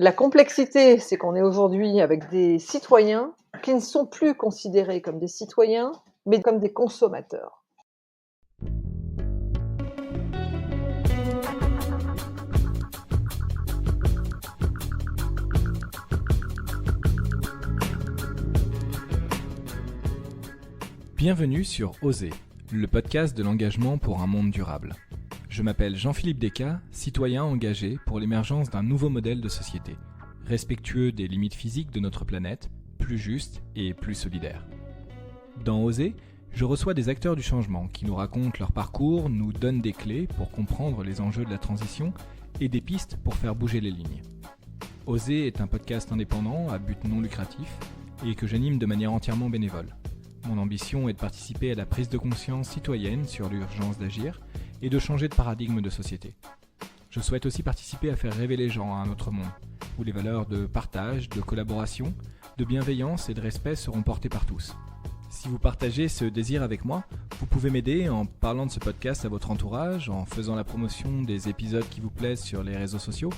La complexité, c'est qu'on est aujourd'hui avec des citoyens qui ne sont plus considérés comme des citoyens, mais comme des consommateurs. Bienvenue sur Oser, le podcast de l'engagement pour un monde durable. Je m'appelle Jean-Philippe Descas, citoyen engagé pour l'émergence d'un nouveau modèle de société, respectueux des limites physiques de notre planète, plus juste et plus solidaire. Dans Oser, je reçois des acteurs du changement qui nous racontent leur parcours, nous donnent des clés pour comprendre les enjeux de la transition et des pistes pour faire bouger les lignes. Oser est un podcast indépendant à but non lucratif et que j'anime de manière entièrement bénévole. Mon ambition est de participer à la prise de conscience citoyenne sur l'urgence d'agir et de changer de paradigme de société. Je souhaite aussi participer à faire rêver les gens à un autre monde, où les valeurs de partage, de collaboration, de bienveillance et de respect seront portées par tous. Si vous partagez ce désir avec moi, vous pouvez m'aider en parlant de ce podcast à votre entourage, en faisant la promotion des épisodes qui vous plaisent sur les réseaux sociaux,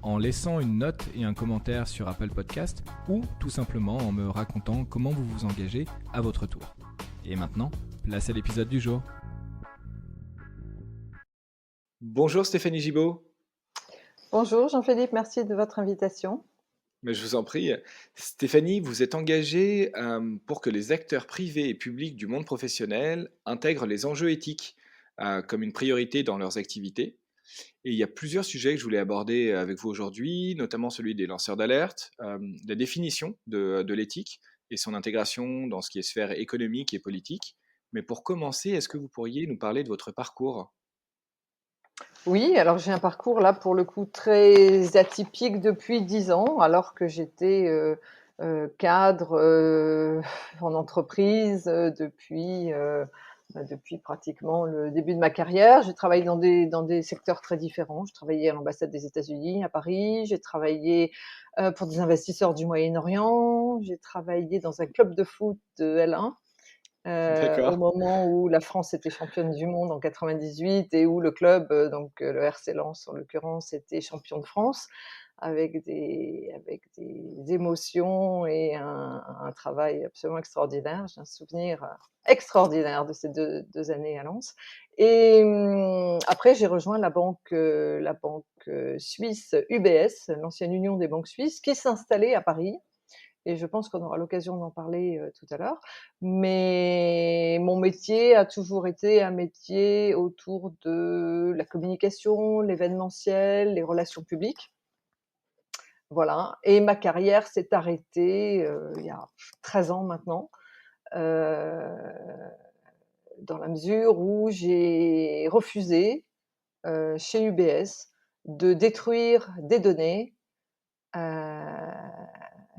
en laissant une note et un commentaire sur Apple Podcast ou tout simplement en me racontant comment vous vous engagez à votre tour. Et maintenant, place à l'épisode du jour. Bonjour Stéphanie Gibaud. Bonjour Jean-Philippe, merci de votre invitation. Mais je vous en prie. Stéphanie, vous êtes engagée pour que les acteurs privés et publics du monde professionnel intègrent les enjeux éthiques comme une priorité dans leurs activités. Et il y a plusieurs sujets que je voulais aborder avec vous aujourd'hui, notamment celui des lanceurs d'alerte, la définition de l'éthique et son intégration dans ce qui est sphère économique et politique. Mais pour commencer, est-ce que vous pourriez nous parler de votre parcours ? Oui, alors j'ai un parcours là pour le coup très atypique depuis 10 ans, alors que j'étais cadre en entreprise depuis pratiquement le début de ma carrière. J'ai travaillé dans des secteurs très différents. J'ai travaillé à l'ambassade des États-Unis à Paris, j'ai travaillé pour des investisseurs du Moyen-Orient, j'ai travaillé dans un club de foot de L1. Au D'accord. moment où la France était championne du monde en 98 et où le club, le RC Lens en l'occurrence, était champion de France avec des émotions et un travail absolument extraordinaire. J'ai un souvenir extraordinaire de ces deux années à Lens. Et après, j'ai rejoint la banque suisse UBS, l'ancienne Union des banques suisses, qui s'installait à Paris. Et je pense qu'on aura l'occasion d'en parler tout à l'heure. Mais mon métier a toujours été un métier autour de la communication, l'événementiel, les relations publiques. Voilà. Et ma carrière s'est arrêtée il y a 13 ans maintenant, euh, dans la mesure où j'ai refusé chez UBS de détruire des données euh,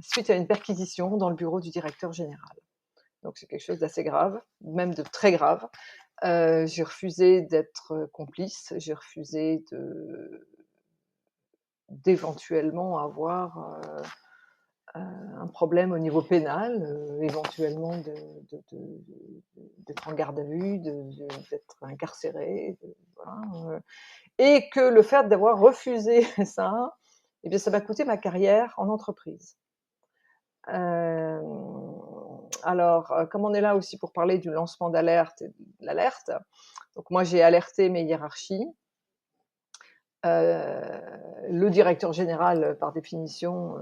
suite à une perquisition dans le bureau du directeur général. Donc c'est quelque chose d'assez grave, même de très grave. J'ai refusé d'être complice, j'ai refusé d'éventuellement avoir un problème au niveau pénal, éventuellement d'être en garde à vue, d'être incarcéré, voilà. Et que le fait d'avoir refusé ça, eh bien, ça m'a coûté ma carrière en entreprise. Alors, comme on est là aussi pour parler du lancement d'alerte et de l'alerte, donc moi j'ai alerté mes hiérarchies. Le directeur général, par définition,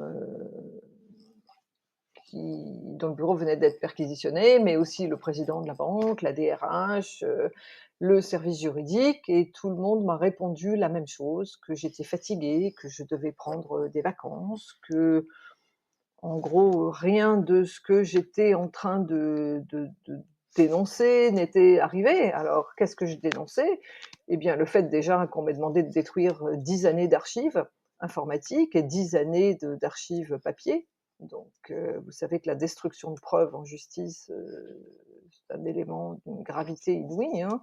dont le bureau venait d'être perquisitionné, mais aussi le président de la banque, la DRH, le service juridique, et tout le monde m'a répondu la même chose, que j'étais fatiguée, que je devais prendre des vacances, que en gros, rien de ce que j'étais en train de dénoncer n'était arrivé. Alors, qu'est-ce que je dénonçais ? Eh bien, le fait déjà qu'on m'ait demandé de détruire 10 années d'archives informatiques et 10 années d'archives papier. Donc, vous savez que la destruction de preuves en justice, c'est un élément d'une gravité inouïe, hein.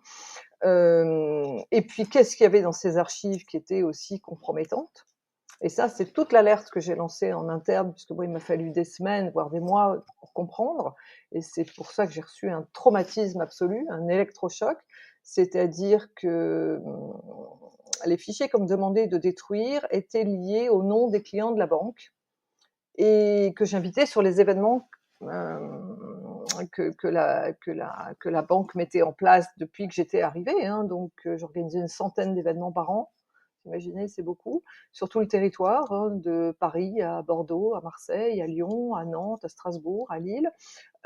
Et puis, qu'est-ce qu'il y avait dans ces archives qui étaient aussi compromettantes ? Et ça, c'est toute l'alerte que j'ai lancée en interne, puisque moi, il m'a fallu des semaines, voire des mois pour comprendre. Et c'est pour ça que j'ai reçu un traumatisme absolu, un électrochoc. C'est-à-dire que les fichiers qu'on me demandait de détruire étaient liés au nom des clients de la banque et que j'invitais sur les événements que la banque mettait en place depuis que j'étais arrivée. Hein. Donc, j'organisais une centaine d'événements par an. Imaginez, c'est beaucoup, sur tout le territoire, hein, de Paris à Bordeaux, à Marseille, à Lyon, à Nantes, à Strasbourg, à Lille.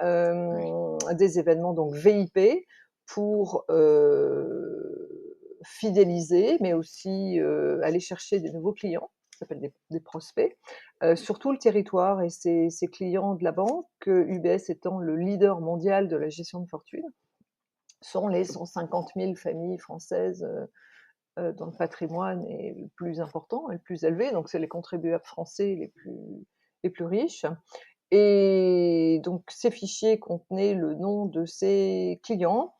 Oui, Des événements donc VIP pour fidéliser, mais aussi aller chercher des nouveaux clients, ça s'appelle des prospects, sur tout le territoire. Et ces clients de la banque, UBS étant le leader mondial de la gestion de fortune, sont les 150 000 familles françaises dont le patrimoine est le plus important et le plus élevé. Donc, c'est les contribuables français les plus riches. Et donc, ces fichiers contenaient le nom de ces clients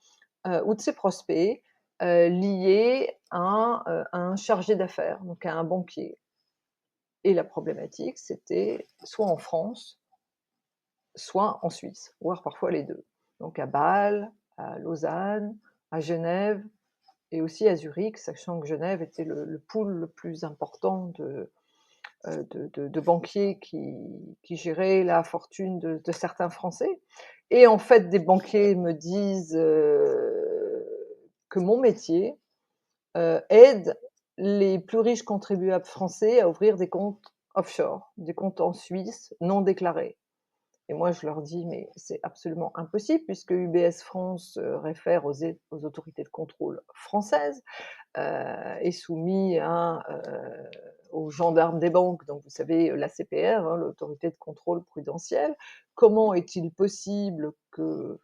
ou de ces prospects liés à un chargé d'affaires, donc à un banquier. Et la problématique, c'était soit en France, soit en Suisse, voire parfois les deux. Donc à Bâle, à Lausanne, à Genève et aussi à Zurich, sachant que Genève était le pool le plus important de banquiers qui géraient la fortune de certains Français. Et en fait, des banquiers me disent que mon métier aide les plus riches contribuables français à ouvrir des comptes offshore, des comptes en Suisse non déclarés. Et moi, je leur dis, mais c'est absolument impossible puisque UBS France réfère aux autorités de contrôle françaises, est soumis aux gendarmes des banques, donc vous savez, l'ACPR, hein, l'autorité de contrôle prudentiel. Comment est-il possible que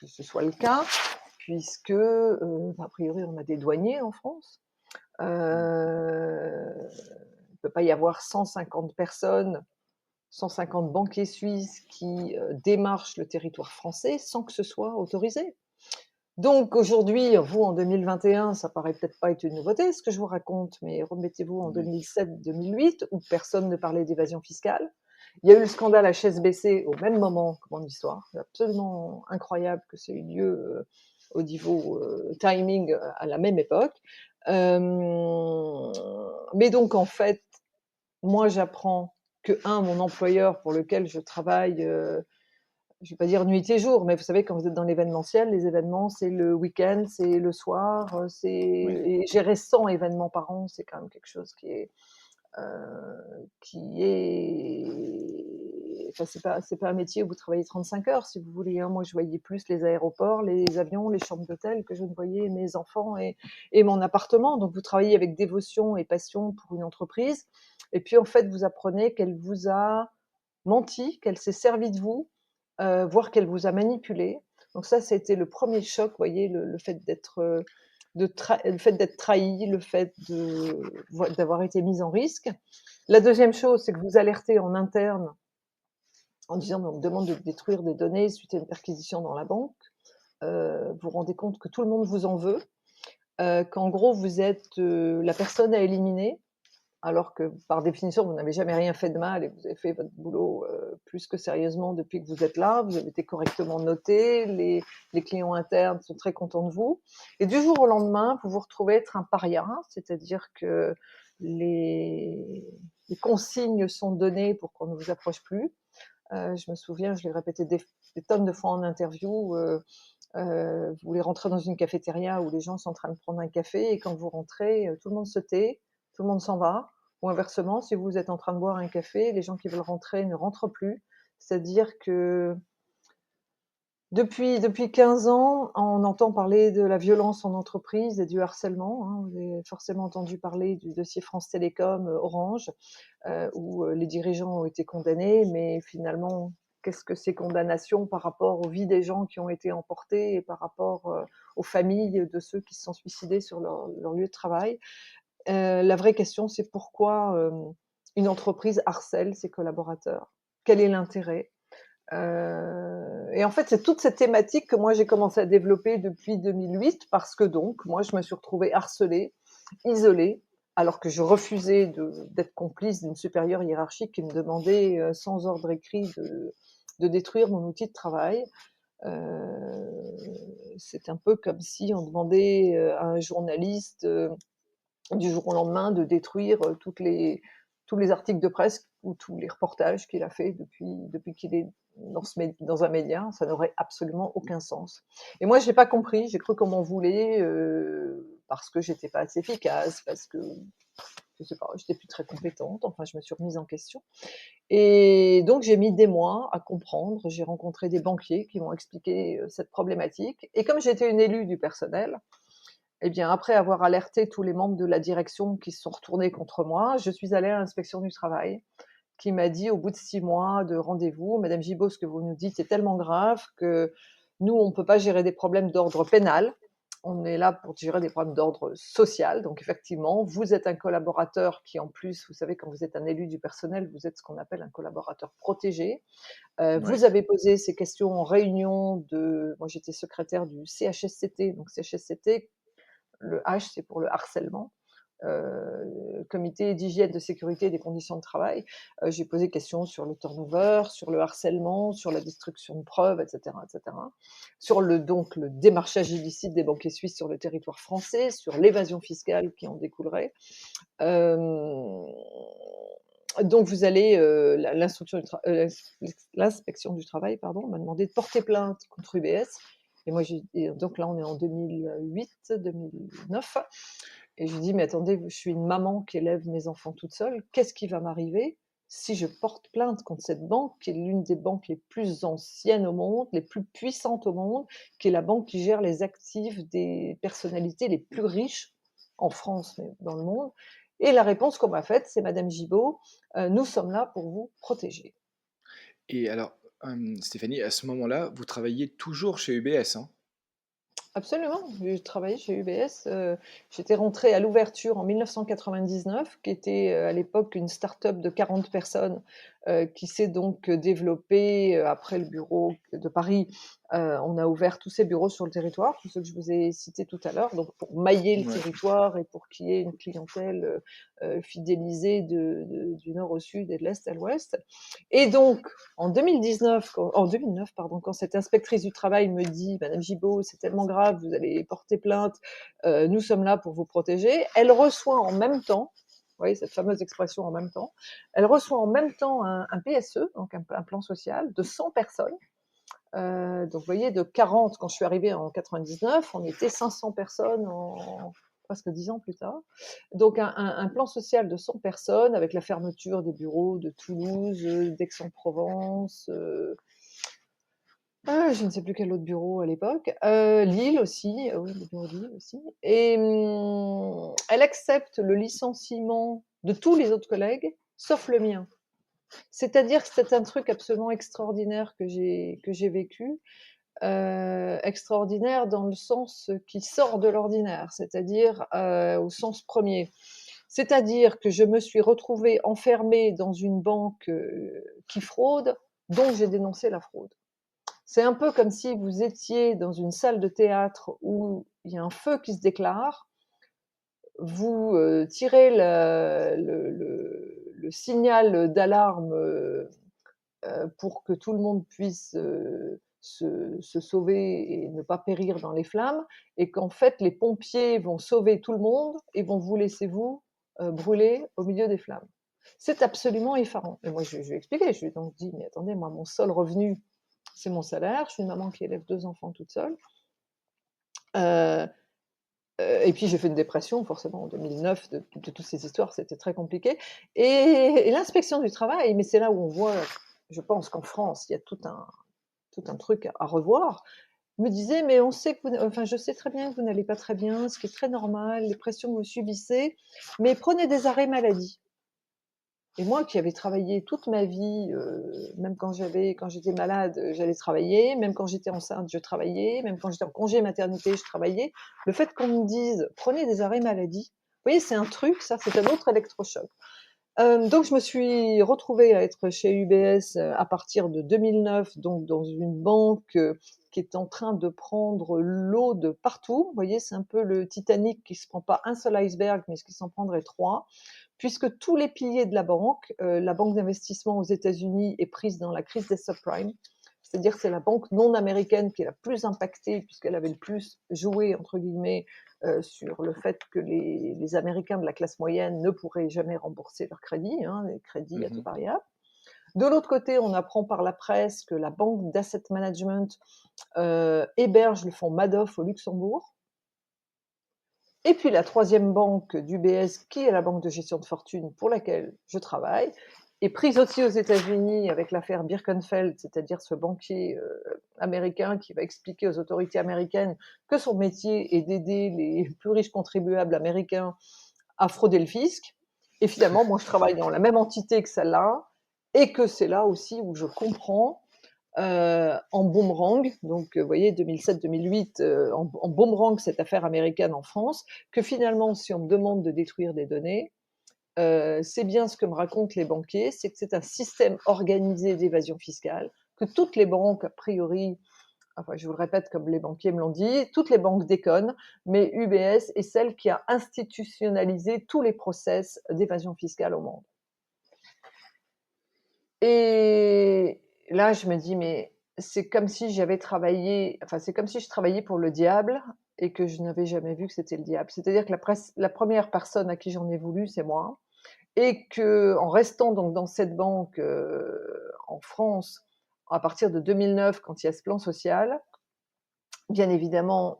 ce soit le cas, puisque, a priori, on a des douaniers en France. Il ne peut pas y avoir 150 personnes, 150 banquiers suisses qui démarchent le territoire français sans que ce soit autorisé. Donc aujourd'hui, vous, en 2021, ça paraît peut-être pas être une nouveauté ce que je vous raconte, mais remettez-vous en oui, 2007-2008 où personne ne parlait d'évasion fiscale. Il y a eu le scandale HSBC au même moment que mon histoire. C'est absolument incroyable que ça ait eu lieu au niveau timing à la même époque. Mais donc en fait, moi j'apprends que mon employeur pour lequel je travaille je vais pas dire nuit et jour, mais vous savez, quand vous êtes dans l'événementiel, les événements, c'est le week-end, c'est le soir, oui, et gérer 100 événements par an, c'est quand même quelque chose qui est, enfin, c'est pas un métier où vous travaillez 35 heures, si vous voulez. Hein. Moi, je voyais plus les aéroports, les avions, les chambres d'hôtel que je ne voyais mes enfants et mon appartement. Donc, vous travaillez avec dévotion et passion pour une entreprise. Et puis, en fait, vous apprenez qu'elle vous a menti, qu'elle s'est servie de vous, voire qu'elle vous a manipulé. Donc ça a été le premier choc, vous voyez, le fait d'être le fait d'être trahi, le fait d'avoir été mise en risque. La deuxième chose, c'est que vous alertez en interne en disant on me demande de détruire des données suite à une perquisition dans la banque. Vous vous rendez compte que tout le monde vous en veut, qu'en gros vous êtes la personne à éliminer, alors que par définition, vous n'avez jamais rien fait de mal et vous avez fait votre boulot plus que sérieusement depuis que vous êtes là. Vous avez été correctement noté, les clients internes sont très contents de vous. Et du jour au lendemain, vous vous retrouvez être un paria, c'est-à-dire que les consignes sont données pour qu'on ne vous approche plus. Je me souviens, je l'ai répété des tonnes de fois en interview. Vous voulez rentrer dans une cafétéria où les gens sont en train de prendre un café et quand vous rentrez, tout le monde se tait, tout le monde s'en va. Ou inversement, si vous êtes en train de boire un café, les gens qui veulent rentrer ne rentrent plus. C'est-à-dire que depuis 15 ans, on entend parler de la violence en entreprise et du harcèlement. Hein. Vous avez forcément entendu parler du dossier France Télécom Orange, où les dirigeants ont été condamnés, mais finalement, qu'est-ce que ces condamnations par rapport aux vies des gens qui ont été emportées et par rapport aux familles de ceux qui se sont suicidés sur leur lieu de travail? La vraie question, c'est pourquoi une entreprise harcèle ses collaborateurs? Quel est l'intérêt? Et en fait, c'est toute cette thématique que moi j'ai commencé à développer depuis 2008 parce que donc, moi, je me suis retrouvée harcelée, isolée, alors que je refusais d'être complice d'une supérieure hiérarchique qui me demandait sans ordre écrit de détruire mon outil de travail. C'est un peu comme si on demandait à un journaliste du jour au lendemain, de détruire tous les articles de presse ou tous les reportages qu'il a fait depuis qu'il est dans un média. Ça n'aurait absolument aucun sens. Et moi, je n'ai pas compris. J'ai cru qu'on m'en voulait parce que j'étais pas assez efficace, parce que je sais pas, j'étais plus très compétente. Enfin, je me suis remise en question. Et donc, j'ai mis des mois à comprendre. J'ai rencontré des banquiers qui m'ont expliqué cette problématique. Et comme j'étais une élue du personnel, eh bien, après avoir alerté tous les membres de la direction qui se sont retournés contre moi, je suis allée à l'inspection du travail, qui m'a dit au bout de 6 mois de rendez-vous: «Madame Gibault, ce que vous nous dites est tellement grave que nous, on ne peut pas gérer des problèmes d'ordre pénal. On est là pour gérer des problèmes d'ordre social. Donc effectivement, vous êtes un collaborateur qui, en plus, vous savez, quand vous êtes un élu du personnel, vous êtes ce qu'on appelle un collaborateur protégé. Ouais. Vous avez posé ces questions en réunion de... Moi, j'étais secrétaire du CHSCT. Donc CHSCT, le H, c'est pour le harcèlement, comité d'hygiène, de sécurité et des conditions de travail. J'ai posé questions sur le turnover, sur le harcèlement, sur la destruction de preuves, etc., etc. Sur donc le démarchage illicite des banquiers suisses sur le territoire français, sur l'évasion fiscale qui en découlerait. Euh, donc vous allez, l'inspection du travail, pardon, m'a demandé de porter plainte contre UBS. Et moi, donc là, on est en 2008, 2009. Et je dis, mais attendez, je suis une maman qui élève mes enfants toute seule. Qu'est-ce qui va m'arriver si je porte plainte contre cette banque, qui est l'une des banques les plus anciennes au monde, les plus puissantes au monde, qui est la banque qui gère les actifs des personnalités les plus riches en France, mais dans le monde. Et la réponse qu'on m'a faite, c'est: Madame Gibault, nous sommes là pour vous protéger. Et alors, Stéphanie, à ce moment-là, vous travailliez toujours chez UBS, hein? Absolument, j'ai travaillé chez UBS. J'étais rentrée à l'ouverture en 1999, qui était à l'époque une start-up de 40 personnes, qui s'est donc développée après le bureau de Paris. On a ouvert tous ces bureaux sur le territoire, tous ceux que je vous ai cités tout à l'heure, donc pour mailler le Ouais. territoire et pour qu'il y ait une clientèle fidélisée du nord au sud et de l'est à l'ouest. Et donc, en 2009, pardon, quand cette inspectrice du travail me dit: «Madame Gibault, c'est tellement grave, vous allez porter plainte, nous sommes là pour vous protéger», elle reçoit en même temps, vous voyez cette fameuse expression «en même temps», elle reçoit en même temps un PSE, donc un plan social de 100 personnes. Donc vous voyez, de 40 quand je suis arrivée en 99, on était 500 personnes en presque 10 ans plus tard. Donc un plan social de 100 personnes avec la fermeture des bureaux de Toulouse, d'Aix-en-Provence, je ne sais plus quel autre bureau à l'époque, Lille aussi, oui, le bureau de Lille aussi. Et elle accepte le licenciement de tous les autres collègues, sauf le mien. C'est-à-dire que c'est un truc absolument extraordinaire que j'ai vécu. Extraordinaire dans le sens qui sort de l'ordinaire, c'est-à-dire au sens premier. C'est-à-dire que je me suis retrouvée enfermée dans une banque qui fraude, dont j'ai dénoncé la fraude. C'est un peu comme si vous étiez dans une salle de théâtre où il y a un feu qui se déclare, vous tirez le signal d'alarme pour que tout le monde puisse se sauver et ne pas périr dans les flammes, et qu'en fait les pompiers vont sauver tout le monde et vont vous laisser vous brûler au milieu des flammes. C'est absolument effarant. Et moi je lui ai expliqué, je lui ai donc dit, mais attendez, moi mon seul revenu, c'est mon salaire, je suis une maman qui élève 2 enfants toute seule. Euh, et puis j'ai fait une dépression, forcément, en 2009, de toutes ces histoires, c'était très compliqué. Et l'inspection du travail, mais c'est là où on voit, je pense qu'en France, il y a tout un truc à revoir, me disait: «Mais on sait que enfin, je sais très bien que vous n'allez pas très bien, ce qui est très normal, les pressions que vous subissez, mais prenez des arrêts maladie». Et moi qui avais travaillé toute ma vie, même quand j'étais malade, j'allais travailler, même quand j'étais enceinte, je travaillais, même quand j'étais en congé maternité, je travaillais. Le fait qu'on me dise: «Prenez des arrêts maladie», vous voyez, c'est un truc, ça, c'est un autre électrochoc. Donc je me suis retrouvée à être chez UBS, à partir de 2009, donc dans une banque, qui est en train de prendre l'eau de partout. Vous voyez, c'est un peu le Titanic qui se prend pas un seul iceberg, mais qui s'en prendrait 3, puisque tous les piliers de la banque d'investissement aux États-Unis est prise dans la crise des subprimes. C'est-à-dire que c'est la banque non américaine qui est la plus impactée puisqu'elle avait le plus «joué» entre guillemets sur le fait que les Américains de la classe moyenne ne pourraient jamais rembourser leurs crédits, les crédits à taux Mmh. variable. De l'autre côté, on apprend par la presse que la banque d'asset management, héberge le fonds Madoff au Luxembourg. Et puis la troisième banque d'UBS, qui est la banque de gestion de fortune pour laquelle je travaille, est prise aussi aux États-Unis avec l'affaire Birkenfeld, c'est-à-dire ce banquier américain qui va expliquer aux autorités américaines que son métier est d'aider les plus riches contribuables américains à frauder le fisc. Et finalement, moi, je travaille dans la même entité que celle-là, et que c'est là aussi où je comprends en boomerang, donc vous voyez 2007-2008, en boomerang cette affaire américaine en France, que finalement, si on me demande de détruire des données, c'est bien ce que me racontent les banquiers, c'est que c'est un système organisé d'évasion fiscale, que toutes les banques, a priori, enfin je vous le répète comme les banquiers me l'ont dit, toutes les banques déconnent, mais UBS est celle qui a institutionnalisé tous les process d'évasion fiscale au monde. Et là, je me dis: «Mais c'est comme si j'avais travaillé, enfin, c'est comme si je travaillais pour le diable et que je n'avais jamais vu que c'était le diable». C'est-à-dire que la première personne à qui j'en ai voulu, c'est moi, et qu'en restant donc dans cette banque, en France, à partir de 2009, quand il y a ce plan social, bien évidemment,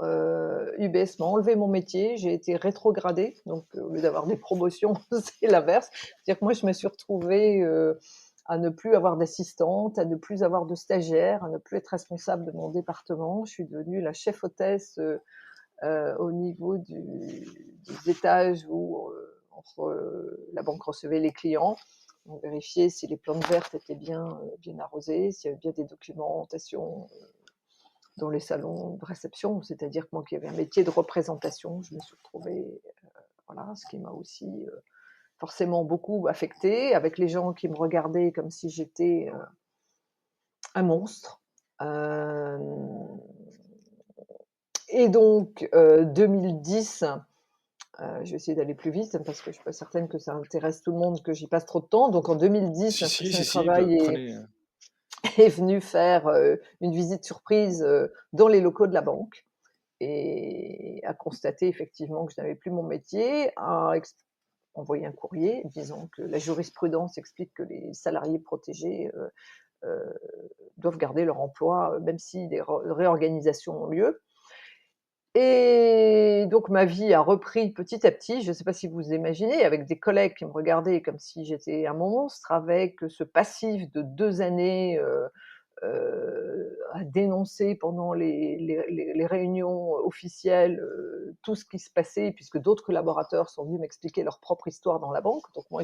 UBS m'a enlevé mon métier, j'ai été rétrogradée, donc au lieu d'avoir des promotions, c'est l'inverse. C'est-à-dire que moi, je me suis retrouvée, à ne plus avoir d'assistante, à ne plus avoir de stagiaire, à ne plus être responsable de mon département. Je suis devenue la chef hôtesse, au niveau des étages où, la banque recevait les clients. On vérifiait si les plantes vertes étaient bien arrosées, s'il y avait bien des documentations dans les salons de réception, c'est-à-dire que moi qui avais un métier de représentation, je me suis retrouvée, voilà, ce qui m'a aussi forcément beaucoup affectée, avec les gens qui me regardaient comme si j'étais un monstre. Euh, et donc, 2010, je vais essayer d'aller plus vite parce que je ne suis pas certaine que ça intéresse tout le monde, que j'y passe trop de temps. Donc en 2010, Si, si, l'inspection si, du si, travail prenez, est venue faire une visite surprise dans les locaux de la banque et a constaté effectivement que je n'avais plus mon métier, a envoyé un courrier disant que la jurisprudence explique que les salariés protégés doivent garder leur emploi, même si des réorganisations ont lieu. Et donc ma vie a repris petit à petit, je ne sais pas si vous imaginez, avec des collègues qui me regardaient comme si j'étais un monstre, avec ce passif de 2 années, à dénoncer pendant les réunions officielles tout ce qui se passait, puisque d'autres collaborateurs sont venus m'expliquer leur propre histoire dans la banque. Donc moi,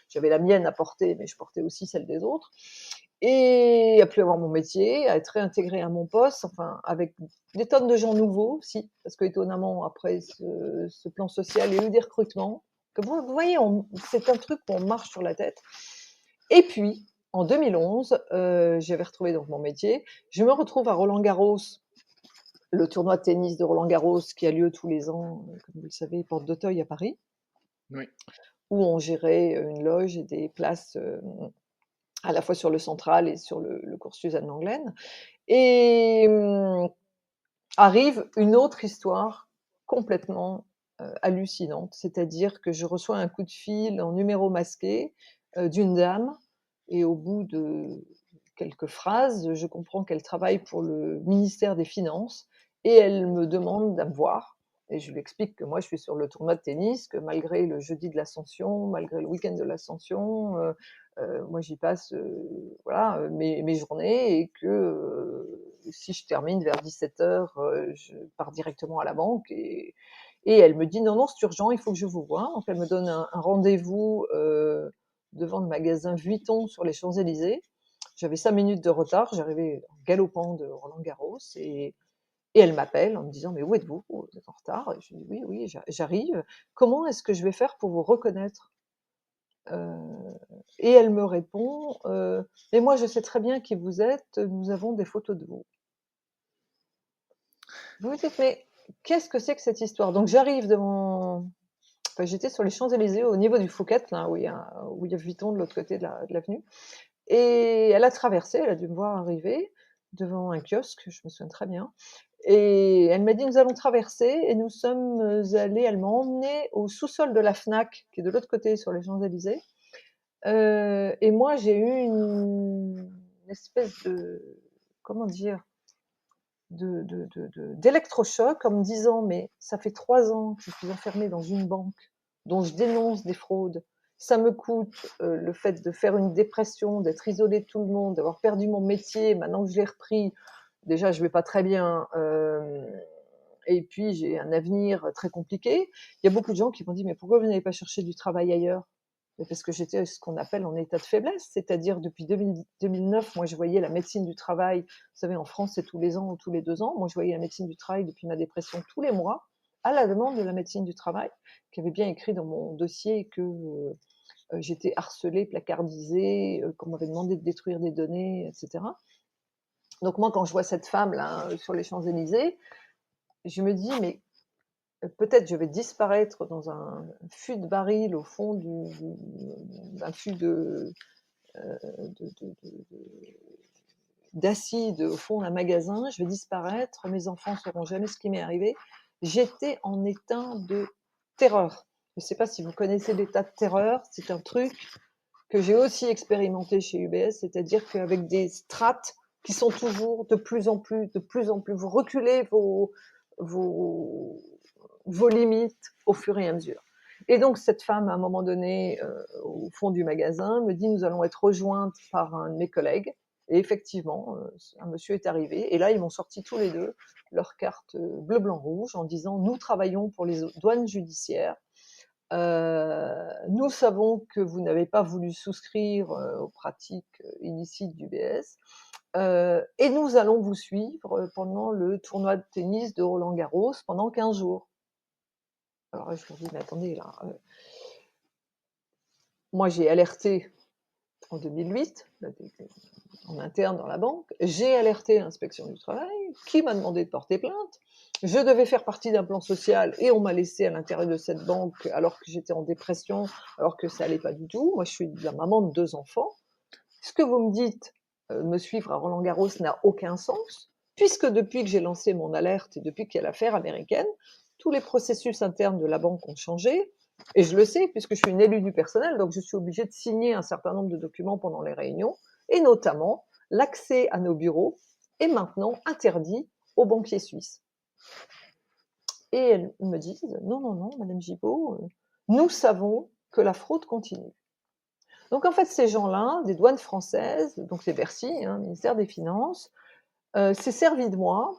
j'avais la mienne à porter, mais je portais aussi celle des autres. Et à plus avoir mon métier, à être réintégrée à mon poste, enfin, avec des tonnes de gens nouveaux aussi, parce que étonnamment, après ce plan social, il y a eu des recrutements. Que vous voyez, c'est un truc où on marche sur la tête. Et puis, en 2011, j'avais retrouvé donc mon métier. Je me retrouve à Roland-Garros, le tournoi de tennis de Roland-Garros qui a lieu tous les ans, comme vous le savez, porte d'Auteuil à Paris, oui. où on gérait une loge et des places à la fois sur le central et sur le cours Suzanne Lenglen. Et arrive une autre histoire complètement hallucinante, c'est-à-dire que je reçois un coup de fil en numéro masqué d'une dame, et au bout de quelques phrases, je comprends qu'elle travaille pour le ministère des Finances et elle me demande à me voir. Et je lui explique que moi, je suis sur le tournoi de tennis, que malgré le jeudi de l'Ascension, malgré le week-end de l'Ascension, moi, j'y passe voilà, mes journées, et que si je termine vers 17h, je pars directement à la banque. Et elle me dit: «Non, non, c'est urgent, il faut que je vous voie». Donc elle me donne un rendez-vous devant le magasin Vuitton sur les Champs-Élysées. J'avais 5 minutes de retard, j'arrivais en galopant de Roland-Garros, et elle m'appelle en me disant: «Mais où êtes-vous? Vous êtes en retard». Et je lui dis: «Oui, oui, j'arrive. Comment est-ce que je vais faire pour vous reconnaître?» Et elle me répond: «Mais moi je sais très bien qui vous êtes, nous avons des photos de vous». Vous vous dites: «Mais qu'est-ce que c'est que cette histoire?» Donc j'arrive devant, enfin j'étais sur les Champs-Élysées au niveau du Fouquet, là où il y a Vuitton de l'autre côté de l'avenue. Et elle a traversé, elle a dû me voir arriver devant un kiosque, je me souviens très bien. Et elle m'a dit: «Nous allons traverser» et nous sommes, allés elle m'a emmenée au sous-sol de la Fnac, qui est de l'autre côté sur les Champs-Élysées. Et moi j'ai eu une espèce de, comment dire? D'électrochoc en me disant: «Mais ça fait 3 ans que je suis enfermée dans une banque dont je dénonce des fraudes. Ça me coûte, le fait de faire une dépression, d'être isolée de tout le monde, d'avoir perdu mon métier. Maintenant que je l'ai repris, déjà je vais pas très bien, et puis j'ai un avenir très compliqué». Il y a beaucoup de gens qui m'ont dit: «Mais pourquoi vous n'avez pas cherché du travail ailleurs?» Mais parce que j'étais ce qu'on appelle en état de faiblesse, c'est-à-dire depuis 2009, moi je voyais la médecine du travail. Vous savez, en France, c'est tous les ans ou tous les 2 ans. Moi, je voyais la médecine du travail depuis ma dépression tous les mois, à la demande de la médecine du travail, qui avait bien écrit dans mon dossier que j'étais harcelée, placardisée, qu'on m'avait demandé de détruire des données, etc. Donc moi, quand je vois cette femme-là sur les Champs-Élysées, je me dis, mais peut-être je vais disparaître dans un fût de baril au fond d'un fût d'acide au fond d'un magasin, je vais disparaître, mes enfants ne sauront jamais ce qui m'est arrivé. J'étais en état de terreur. Je ne sais pas si vous connaissez l'état de terreur, c'est un truc que j'ai aussi expérimenté chez UBS, c'est-à-dire qu'avec des strates qui sont toujours de plus en plus, vous reculez vos, vos limites au fur et à mesure. Et donc cette femme, à un moment donné, au fond du magasin, me dit: «Nous allons être rejointes par un de mes collègues». Et effectivement, un monsieur est arrivé, et là, ils m'ont sorti tous les deux leur carte bleu, blanc, rouge, en disant: «Nous travaillons pour les douanes judiciaires. Nous savons que vous n'avez pas voulu souscrire aux pratiques illicites d'UBS, et nous allons vous suivre pendant le tournoi de tennis de Roland-Garros pendant 15 jours». Alors là, je leur dis: «Mais attendez, là, moi j'ai alerté en 2008, en interne dans la banque, j'ai alerté l'inspection du travail, qui m'a demandé de porter plainte. Je devais faire partie d'un plan social et on m'a laissé à l'intérieur de cette banque alors que j'étais en dépression, alors que ça allait pas du tout. Moi, je suis la maman de 2 enfants. Ce que vous me dites, me suivre à Roland-Garros n'a aucun sens, puisque depuis que j'ai lancé mon alerte et depuis qu'il y a l'affaire américaine, tous les processus internes de la banque ont changé. Et je le sais, puisque je suis une élue du personnel, donc je suis obligée de signer un certain nombre de documents pendant les réunions, et notamment l'accès à nos bureaux est maintenant interdit aux banquiers suisses. Et elles me disent: «Non, non, non, Madame Gibault, nous savons que la fraude continue». Donc en fait, ces gens-là, des douanes françaises, donc c'est Bercy, hein, ministère des Finances, s'est servi de moi.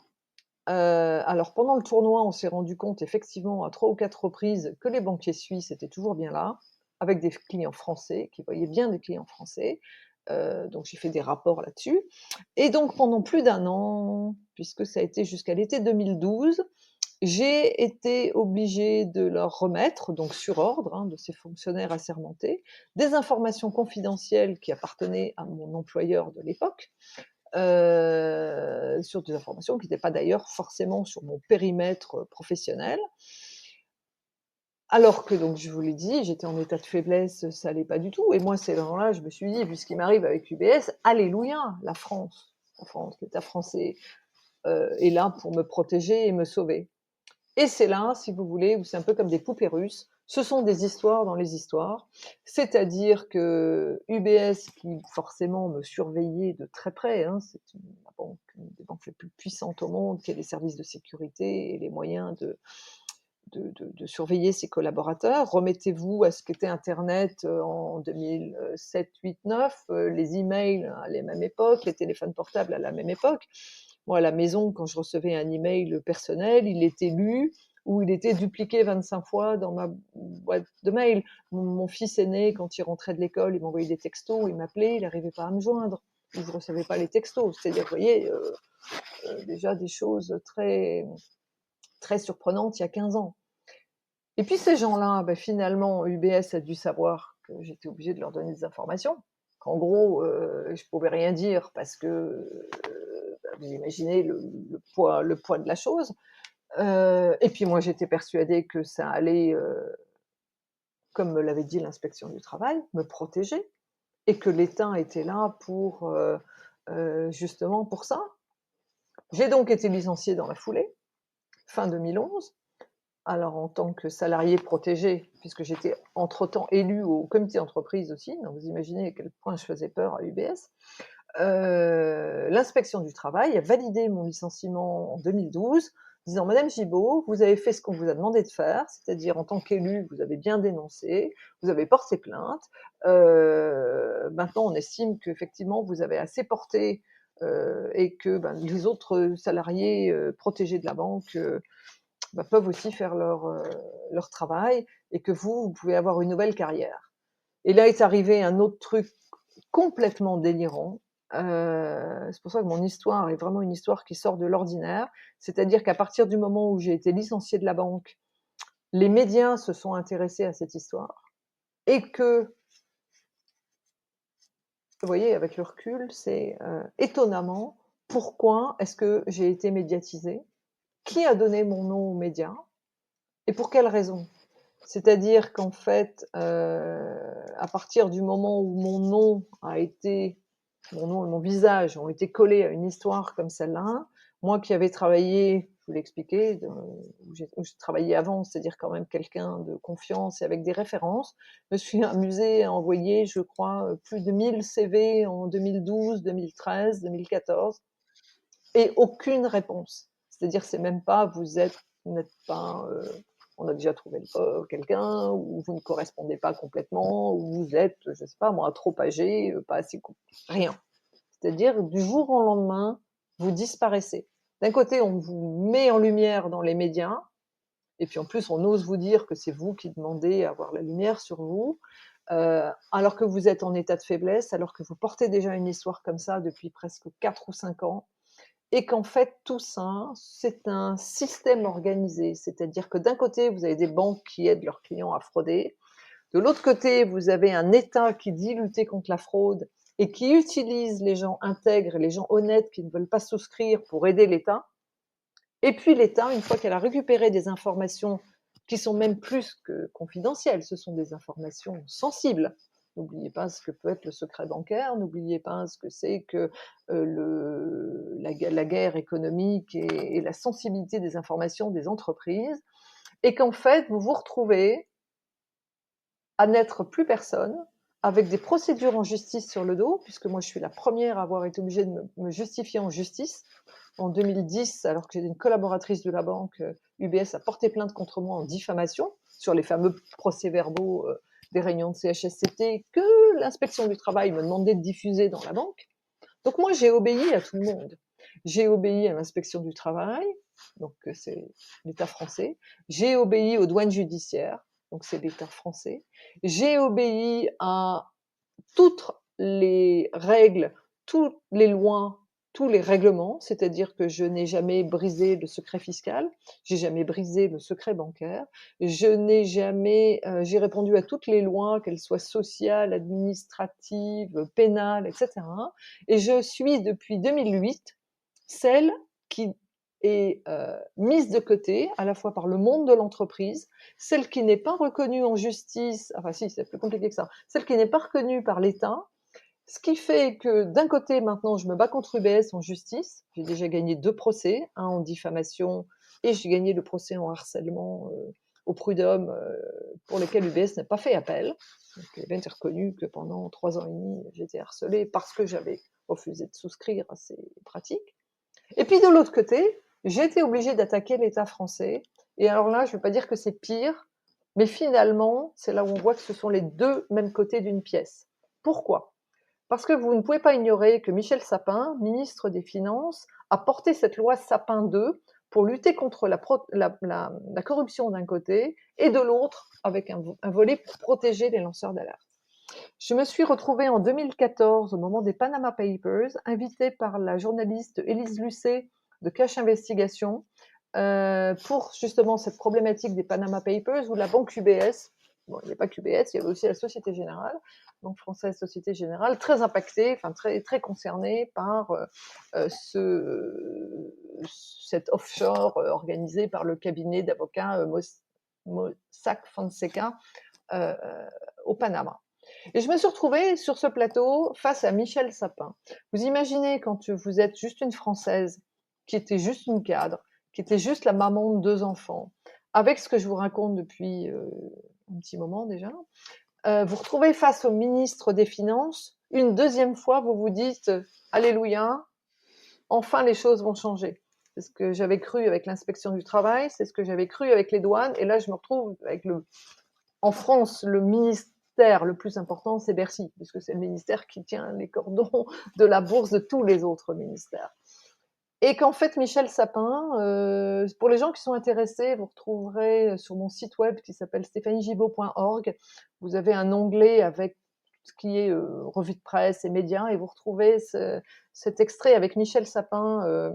Alors pendant le tournoi, on s'est rendu compte effectivement à 3 ou 4 reprises que les banquiers suisses étaient toujours bien là, avec des clients français, qui voyaient bien des clients français. Donc j'ai fait des rapports là-dessus. Et donc pendant plus d'un an, puisque ça a été jusqu'à l'été 2012, j'ai été obligée de leur remettre, donc sur ordre, hein, de ces fonctionnaires assermentés, des informations confidentielles qui appartenaient à mon employeur de l'époque, sur des informations qui n'étaient pas d'ailleurs forcément sur mon périmètre professionnel. Alors que, donc je vous l'ai dit, j'étais en état de faiblesse, ça allait pas du tout. Et moi, ces gens-là, je me suis dit, vu ce qui m'arrive avec UBS, alléluia, la France, l'État français est là pour me protéger et me sauver. Et c'est là, si vous voulez, où c'est un peu comme des poupées russes. Ce sont des histoires dans les histoires. C'est-à-dire que UBS, qui forcément me surveillait de très près, hein, c'est une des banques les plus puissantes au monde, qui a les services de sécurité et les moyens de surveiller ses collaborateurs. Remettez-vous à ce qu'était Internet en 2007, 8, 9, les emails à la même époque, les téléphones portables à la même époque. Moi, à la maison, quand je recevais un email personnel, il était lu ou il était dupliqué 25 fois dans ma boîte de mail. Mon fils aîné, quand il rentrait de l'école, il m'envoyait des textos, il m'appelait, il n'arrivait pas à me joindre. Je ne recevais pas les textos. C'est-à-dire, vous voyez, déjà des choses très, très surprenantes il y a 15 ans. Et puis ces gens-là, bah, finalement, UBS a dû savoir que j'étais obligée de leur donner des informations, qu'en gros, je pouvais rien dire parce que, bah, vous imaginez le poids de la chose. Et puis moi, j'étais persuadée que ça allait, comme me l'avait dit l'inspection du travail, me protéger, et que l'État était là pour, justement pour ça. J'ai donc été licenciée dans la foulée, fin 2011. Alors en tant que salariée protégée, puisque j'étais entre-temps élue au comité d'entreprise aussi, donc vous imaginez à quel point je faisais peur à UBS. L'inspection du travail a validé mon licenciement en 2012, disant: «Madame Gibault, vous avez fait ce qu'on vous a demandé de faire, c'est-à-dire en tant qu'élue, vous avez bien dénoncé, vous avez porté plainte. Maintenant, on estime qu'effectivement, vous avez assez porté et que les autres salariés protégés de la banque peuvent aussi faire leur travail et que vous pouvez avoir une nouvelle carrière.» Et là est arrivé un autre truc complètement délirant. C'est pour ça que mon histoire est vraiment une histoire qui sort de l'ordinaire. C'est-à-dire qu'à partir du moment où j'ai été licenciée de la banque, les médias se sont intéressés à cette histoire et que, vous voyez, avec le recul, c'est étonnamment, pourquoi est-ce que j'ai été médiatisée? Qui a donné mon nom aux médias? Et pour quelle raison? C'est-à-dire qu'en fait, à partir du moment où mon nom et mon visage ont été collés à une histoire comme celle-là, moi qui avais travaillé, je vous l'ai expliqué, où j'ai travaillé avant, c'est-à-dire quand même quelqu'un de confiance et avec des références, je me suis amusée à envoyer, je crois, plus de 1000 CV en 2012, 2013, 2014 et aucune réponse. C'est-à-dire, c'est même pas vous n'êtes pas, on a déjà trouvé quelqu'un, ou vous ne correspondez pas complètement, ou vous êtes, je sais pas moi, trop âgé, pas assez, rien. C'est-à-dire, du jour au lendemain, vous disparaissez. D'un côté, on vous met en lumière dans les médias, et puis en plus, on ose vous dire que c'est vous qui demandez à avoir la lumière sur vous, alors que vous êtes en état de faiblesse, alors que vous portez déjà une histoire comme ça depuis presque 4 ou 5 ans, et qu'en fait, tout ça, c'est un système organisé. C'est-à-dire que d'un côté, vous avez des banques qui aident leurs clients à frauder. De l'autre côté, vous avez un État qui dit lutter contre la fraude et qui utilise les gens intègres, les gens honnêtes qui ne veulent pas souscrire pour aider l'État. Et puis l'État, une fois qu'elle a récupéré des informations qui sont même plus que confidentielles, ce sont des informations sensibles. N'oubliez pas ce que peut être le secret bancaire, n'oubliez pas ce que c'est que la guerre économique et la sensibilité des informations des entreprises, et qu'en fait, vous vous retrouvez à n'être plus personne, avec des procédures en justice sur le dos, puisque moi je suis la première à avoir été obligée de me justifier en justice. En 2010, alors que j'étais une collaboratrice de la banque, UBS a porté plainte contre moi en diffamation sur les fameux procès-verbaux des réunions de CHSCT que l'inspection du travail me demandait de diffuser dans la banque. Donc moi, j'ai obéi à tout le monde. J'ai obéi à l'inspection du travail, donc c'est l'État français. J'ai obéi aux douanes judiciaires, donc c'est l'État français. J'ai obéi à toutes les règles, toutes les lois, tous les règlements, c'est-à-dire que je n'ai jamais brisé le secret fiscal, j'ai jamais brisé le secret bancaire, je n'ai jamais, j'ai répondu à toutes les lois, qu'elles soient sociales, administratives, pénales, etc. Et je suis depuis 2008 celle qui est mise de côté, à la fois par le monde de l'entreprise, celle qui n'est pas reconnue en justice, enfin si, c'est plus compliqué que ça, celle qui n'est pas reconnue par l'État, ce qui fait que d'un côté, maintenant, je me bats contre UBS en justice. J'ai déjà gagné 2 procès, un en diffamation et j'ai gagné le procès en harcèlement au prud'homme pour lequel UBS n'a pas fait appel. Donc, il a été reconnu que pendant 3 ans et demi, j'étais harcelée parce que j'avais refusé de souscrire à ces pratiques. Et puis de l'autre côté, j'ai été obligée d'attaquer l'État français. Et alors là, je ne veux pas dire que c'est pire, mais finalement, c'est là où on voit que ce sont les deux mêmes côtés d'une pièce. Pourquoi? Parce que vous ne pouvez pas ignorer que Michel Sapin, ministre des Finances, a porté cette loi Sapin 2 pour lutter contre la corruption d'un côté et de l'autre avec un volet pour protéger les lanceurs d'alerte. Je me suis retrouvée en 2014, au moment des Panama Papers, invitée par la journaliste Élise Lucet de Cash Investigation pour justement cette problématique des Panama Papers où la banque UBS, bon, il n'y a pas qu'UBS, il y avait aussi la Société Générale, Banque Française Société Générale, très impactée, enfin très concernée par cet offshore organisé par le cabinet d'avocats Mossack Fonseca euh, au Panama. Et je me suis retrouvée sur ce plateau face à Michel Sapin. Vous imaginez quand vous êtes juste une Française qui était juste une cadre, qui était juste la maman de 2 enfants, avec ce que je vous raconte depuis, un petit moment déjà, vous retrouvez face au ministre des Finances, une deuxième fois, vous vous dites: «Alléluia, enfin les choses vont changer». C'est ce que j'avais cru avec l'inspection du travail, c'est ce que j'avais cru avec les douanes et là je me retrouve avec en France, le ministère le plus important, c'est Bercy, puisque c'est le ministère qui tient les cordons de la bourse de tous les autres ministères. Et qu'en fait, Michel Sapin, pour les gens qui sont intéressés, vous retrouverez sur mon site web qui s'appelle stéphaniegibaud.org, vous avez un onglet avec ce qui est revue de presse et médias, et vous retrouvez cet extrait avec Michel Sapin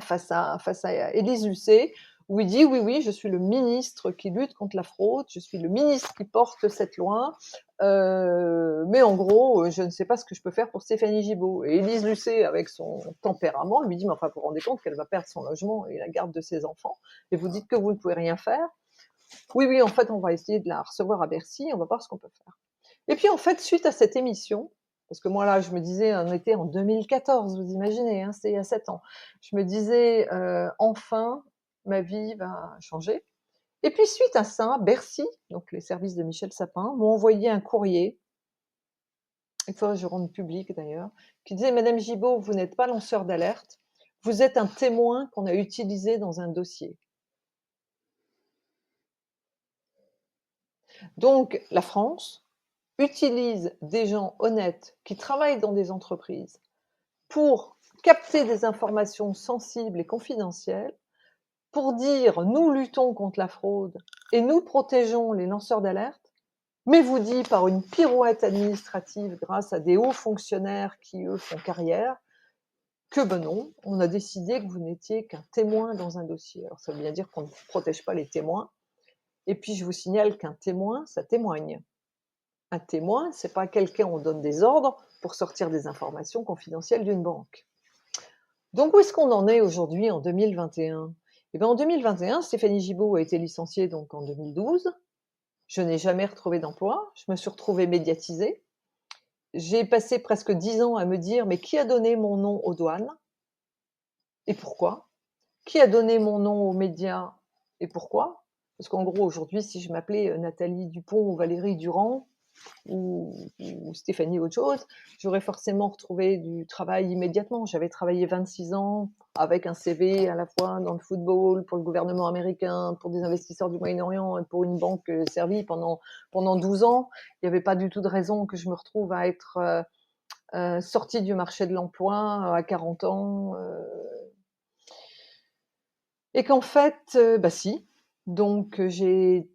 face à Élise Lucet, où il dit: «Oui, oui, je suis le ministre qui lutte contre la fraude, je suis le ministre qui porte cette loi, mais en gros, je ne sais pas ce que je peux faire pour Stéphanie Gibault». Et Élise Lucet, avec son tempérament, lui dit: «Mais enfin, vous vous rendez compte qu'elle va perdre son logement et la garde de ses enfants, et vous dites que vous ne pouvez rien faire?» «Oui, oui, en fait, on va essayer de la recevoir à Bercy, on va voir ce qu'on peut faire». Et puis, en fait, suite à cette émission, parce que moi, là, je me disais, on était en 2014, vous imaginez, hein, c'était il y a 7 ans. Je me disais, enfin, ma vie va changer. Et puis, suite à ça, Bercy, donc les services de Michel Sapin, m'ont envoyé un courrier, il faudrait que je rende public d'ailleurs, qui disait: «Madame Gibault, vous n'êtes pas lanceur d'alerte, vous êtes un témoin qu'on a utilisé dans un dossier». Donc, la France utilise des gens honnêtes qui travaillent dans des entreprises pour capter des informations sensibles et confidentielles, pour dire: «Nous luttons contre la fraude et nous protégeons les lanceurs d'alerte», mais vous dit par une pirouette administrative grâce à des hauts fonctionnaires qui, eux, font carrière, que ben non, on a décidé que vous n'étiez qu'un témoin dans un dossier. Alors ça veut bien dire qu'on ne protège pas les témoins, et puis je vous signale qu'un témoin, ça témoigne. Un témoin, c'est pas quelqu'un, on donne des ordres pour sortir des informations confidentielles d'une banque. Donc où est-ce qu'on en est aujourd'hui en 2021? Eh bien en 2021, Stéphanie Gibault a été licenciée donc en 2012. Je n'ai jamais retrouvé d'emploi. Je me suis retrouvée médiatisée. J'ai passé presque 10 ans à me dire: «Mais qui a donné mon nom aux douanes et pourquoi? Qui a donné mon nom aux médias et pourquoi?» Parce qu'en gros, aujourd'hui, si je m'appelais, Nathalie Dupont ou Valérie Durand, ou Stéphanie autre chose, j'aurais forcément retrouvé du travail immédiatement. J'avais travaillé 26 ans avec un CV à la fois dans le football, pour le gouvernement américain, pour des investisseurs du Moyen-Orient et pour une banque servie pendant 12 ans. Il n'y avait pas du tout de raison que je me retrouve à être sortie du marché de l'emploi à 40 ans. Et qu'en fait, bah si. Donc j'ai,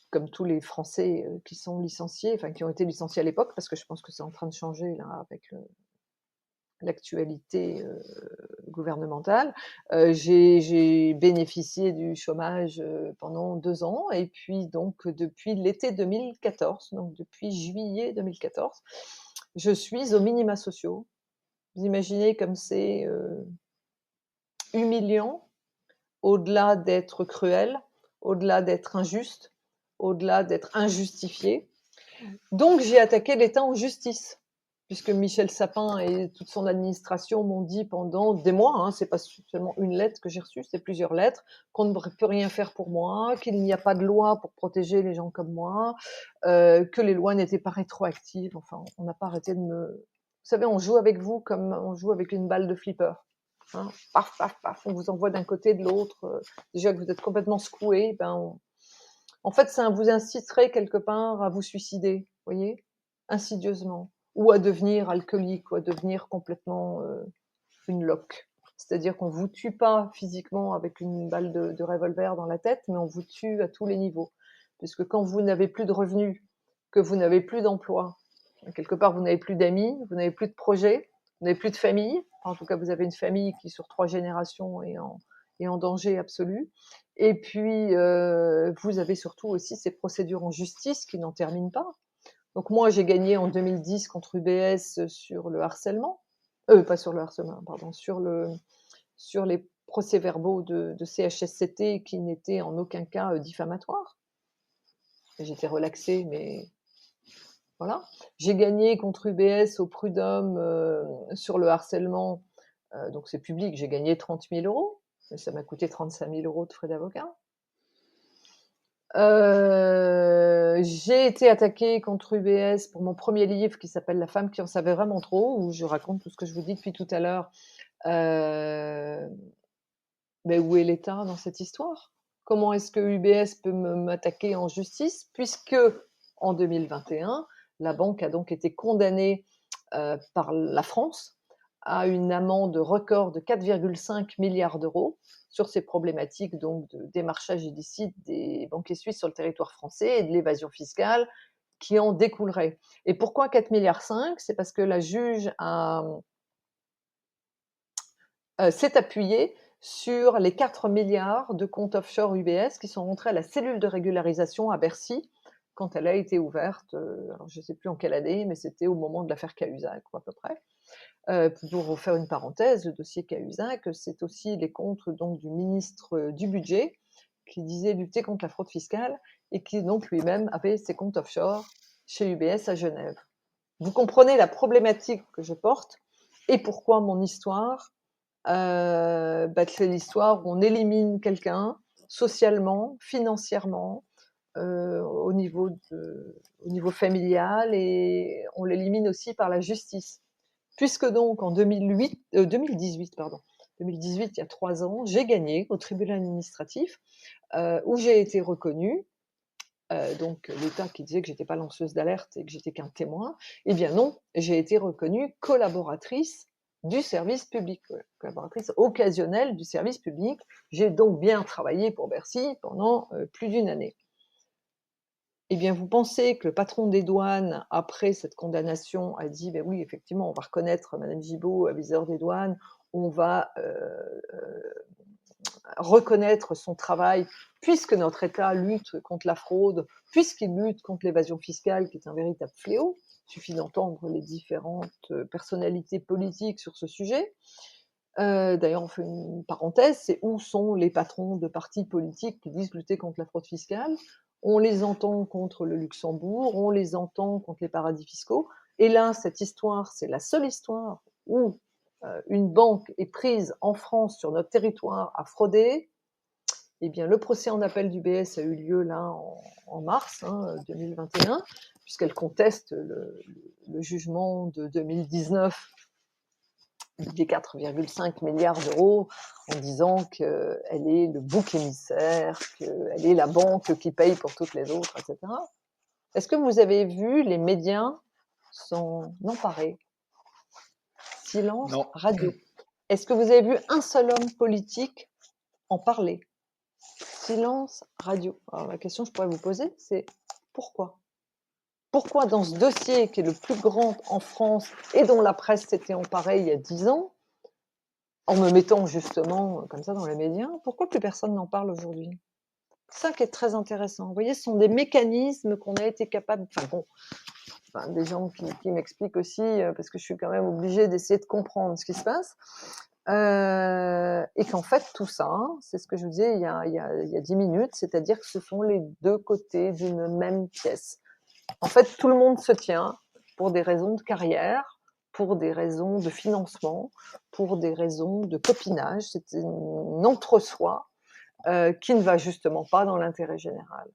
comme tous les Français, qui sont licenciés, enfin qui ont été licenciés à l'époque, parce que je pense que c'est en train de changer là avec l'actualité, gouvernementale. J'ai bénéficié du chômage, pendant 2 ans, et puis donc depuis l'été 2014, donc depuis juillet 2014, je suis aux minima sociaux. Vous imaginez comme c'est, humiliant, au-delà d'être cruel, au-delà d'être injuste, au-delà d'être injustifié. Donc j'ai attaqué l'État en justice, puisque Michel Sapin et toute son administration m'ont dit pendant des mois, hein, c'est pas seulement une lettre que j'ai reçue, c'est plusieurs lettres, qu'on ne peut rien faire pour moi, qu'il n'y a pas de loi pour protéger les gens comme moi, que les lois n'étaient pas rétroactives. Enfin, on n'a pas arrêté de me... Vous savez, on joue avec vous comme on joue avec une balle de flipper. Hein, paf, paf, paf, on vous envoie d'un côté, de l'autre. Déjà que vous êtes complètement secoué, ben en fait, ça vous inciterait quelque part à vous suicider, vous voyez, insidieusement, ou à devenir alcoolique, ou à devenir complètement une loque. C'est-à-dire qu'on vous tue pas physiquement avec une balle de revolver dans la tête, mais on vous tue à tous les niveaux. Puisque quand vous n'avez plus de revenus, que vous n'avez plus d'emploi, quelque part vous n'avez plus d'amis, vous n'avez plus de projets, vous n'avez plus de famille. En tout cas, vous avez une famille qui, sur 3 générations, est en danger absolu. Et puis, vous avez surtout aussi ces procédures en justice qui n'en terminent pas. Donc moi, j'ai gagné en 2010 contre UBS sur le harcèlement, pas sur le harcèlement, pardon, sur les procès-verbaux de CHSCT qui n'étaient en aucun cas diffamatoires. J'étais relaxée, mais voilà. J'ai gagné contre UBS au prud'homme sur le harcèlement Donc c'est public, j'ai gagné 30 000 €, mais ça m'a coûté 35 000 € de frais d'avocat. J'ai été attaquée contre UBS pour mon premier livre qui s'appelle La femme qui en savait vraiment trop, où je raconte tout ce que je vous dis depuis tout à l'heure. Heu, mais où est l'État dans cette histoire? Comment est-ce que UBS peut m'attaquer en justice? Puisque en 2021, la banque a donc été condamnée par la France à une amende record de 4,5 milliards d'euros sur ces problématiques donc de démarchage illicite des banquiers suisses sur le territoire français et de l'évasion fiscale qui en découlerait. Et pourquoi 4,5 milliards? C'est parce que la juge s'est appuyée sur les 4 milliards de comptes offshore UBS qui sont rentrés à la cellule de régularisation à Bercy quand elle a été ouverte, alors je ne sais plus en quelle année, mais c'était au moment de l'affaire Cahuzac, à peu près. Pour vous faire une parenthèse, le dossier Cahuzac, c'est aussi les comptes donc du ministre du budget qui disait lutter contre la fraude fiscale et qui donc lui-même avait ses comptes offshore chez UBS à Genève. Vous comprenez la problématique que je porte et pourquoi mon histoire, c'est l'histoire où on élimine quelqu'un socialement, financièrement, au niveau familial, et on l'élimine aussi par la justice. Puisque donc en 2018, pardon, 2018, il y a 3 ans, j'ai gagné au tribunal administratif, où j'ai été reconnue, donc l'État qui disait que j'étais pas lanceuse d'alerte et que j'étais qu'un témoin, eh bien non, j'ai été reconnue collaboratrice du service public, collaboratrice occasionnelle du service public. J'ai donc bien travaillé pour Bercy pendant plus d'une année. Eh bien, vous pensez que le patron des douanes, après cette condamnation, a dit: «Ben oui, effectivement, on va reconnaître madame Gibault, aviseur des douanes, on va reconnaître son travail, puisque notre État lutte contre la fraude, puisqu'il lutte contre l'évasion fiscale, qui est un véritable fléau». Il suffit d'entendre les différentes personnalités politiques sur ce sujet. D'ailleurs, on fait une parenthèse, c'est où sont les patrons de partis politiques qui disent lutter contre la fraude fiscale? On les entend contre le Luxembourg, on les entend contre les paradis fiscaux. Et là, cette histoire, c'est la seule histoire où une banque est prise en France, sur notre territoire, à frauder. Eh bien, le procès en appel d'UBS a eu lieu là en mars 2021, puisqu'elle conteste le jugement de 2019 des 4,5 milliards d'euros, en disant qu'elle est le bouc émissaire, qu'elle est la banque qui paye pour toutes les autres, etc. Est-ce que vous avez vu les médias s'en emparer? Silence Non. radio. Est-ce que vous avez vu un seul homme politique en parler? Silence radio. Alors la question que je pourrais vous poser, c'est pourquoi? Pourquoi dans ce dossier qui est le plus grand en France et dont la presse s'était emparée il y a 10 ans, en me mettant justement comme ça dans les médias, pourquoi plus personne n'en parle aujourd'hui? C'est ça qui est très intéressant. Vous voyez, ce sont des mécanismes qu'on a été capable, enfin bon, des gens qui m'expliquent aussi, parce que je suis quand même obligée d'essayer de comprendre ce qui se passe. Et qu'en fait, tout ça, c'est ce que je vous disais il y a 10 minutes, c'est-à-dire que ce sont les 2 côtés d'une même pièce. En fait, tout le monde se tient pour des raisons de carrière, pour des raisons de financement, pour des raisons de copinage. C'est un entre-soi qui ne va justement pas dans l'intérêt général.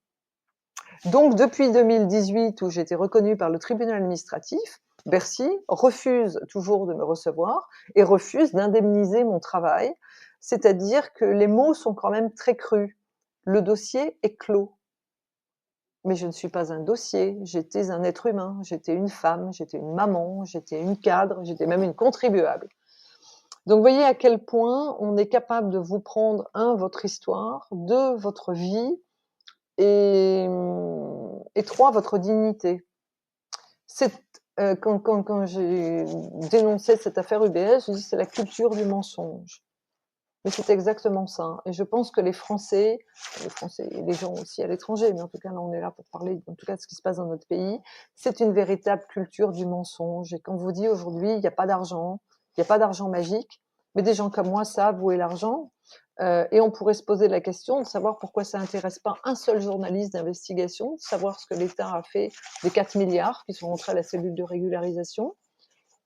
Donc, depuis 2018, où j'ai été reconnue par le tribunal administratif, Bercy refuse toujours de me recevoir et refuse d'indemniser mon travail. C'est-à-dire que les mots sont quand même très crus. Le dossier est clos. Mais je ne suis pas un dossier, j'étais un être humain, j'étais une femme, j'étais une maman, j'étais une cadre, j'étais même une contribuable. Donc, vous voyez à quel point on est capable de vous prendre, votre histoire, 2, votre vie, et 3, votre dignité. Quand j'ai dénoncé cette affaire UBS, je dis c'est la culture du mensonge. Mais c'est exactement ça. Et je pense que les Français et les gens aussi à l'étranger, mais en tout cas là on est là pour parler en tout cas de ce qui se passe dans notre pays, c'est une véritable culture du mensonge. Et quand on vous dit aujourd'hui il n'y a pas d'argent, il n'y a pas d'argent magique, mais des gens comme moi savent où est l'argent. Et on pourrait se poser la question de savoir pourquoi ça intéresse pas un seul journaliste d'investigation, de savoir ce que l'État a fait des 4 milliards qui sont rentrés à la cellule de régularisation.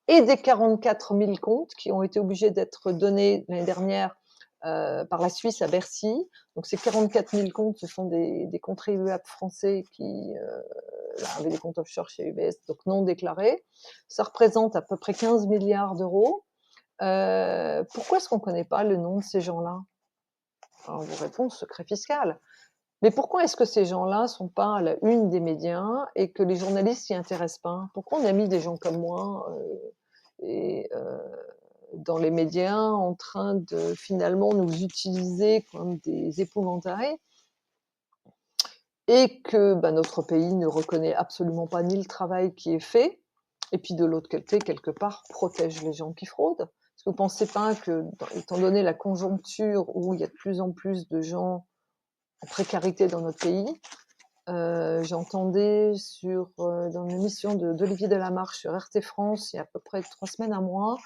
et des 44 000 comptes qui ont été obligés d'être donnés l'année dernière par la Suisse à Bercy. Donc ces 44 000 comptes, ce sont des contribuables français qui avaient des comptes offshore chez UBS, donc non déclarés. Ça représente à peu près 15 milliards d'euros. Pourquoi est-ce qu'on ne connaît pas le nom de ces gens-là? Alors, on vous répond secret fiscal. Mais pourquoi est-ce que ces gens-là ne sont pas à la une des médias et que les journalistes s'y intéressent pas? Pourquoi on a mis des gens comme moi dans les médias en train de finalement nous utiliser comme des épouvantails et que notre pays ne reconnaît absolument pas ni le travail qui est fait et puis de l'autre côté, quelque part, protège les gens qui fraudent? Est-ce que vous ne pensez pas que, étant donné la conjoncture où il y a de plus en plus de gens en précarité dans notre pays, j'entendais dans une émission d'Olivier Delamarche sur RT France, il y a à peu près 3 semaines, un mois,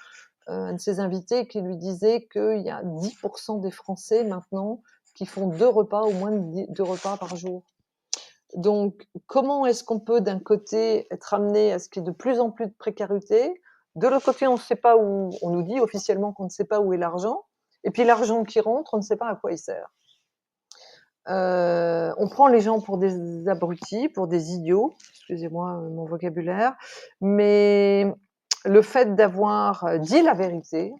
un de ses invités qui lui disait qu'il y a 10% des Français maintenant qui font 2 repas, au moins 2 repas par jour. Donc, comment est-ce qu'on peut d'un côté être amené à ce qu'il y ait de plus en plus de précarité, de l'autre côté on ne sait pas où, on nous dit officiellement qu'on ne sait pas où est l'argent, et puis l'argent qui rentre, on ne sait pas à quoi il sert. On prend les gens pour des abrutis, pour des idiots, excusez-moi mon vocabulaire, mais le fait d'avoir dit la vérité,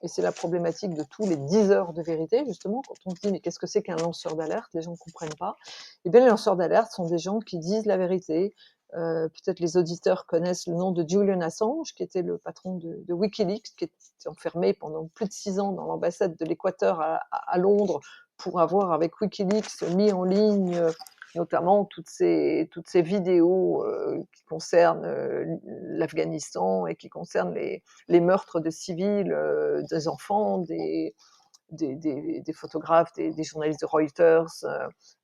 et c'est la problématique de tous les 10 heures de vérité, justement, quand on se dit mais qu'est-ce que c'est qu'un lanceur d'alerte, les gens ne comprennent pas. Eh bien, les lanceurs d'alerte sont des gens qui disent la vérité. Peut-être les auditeurs connaissent le nom de Julian Assange, qui était le patron de Wikileaks, qui était enfermé pendant plus de 6 ans dans l'ambassade de l'Équateur à Londres pour avoir, avec Wikileaks, mis en ligne notamment toutes ces vidéos qui concernent l'Afghanistan et qui concernent les meurtres de civils, des enfants, des photographes, des journalistes de Reuters,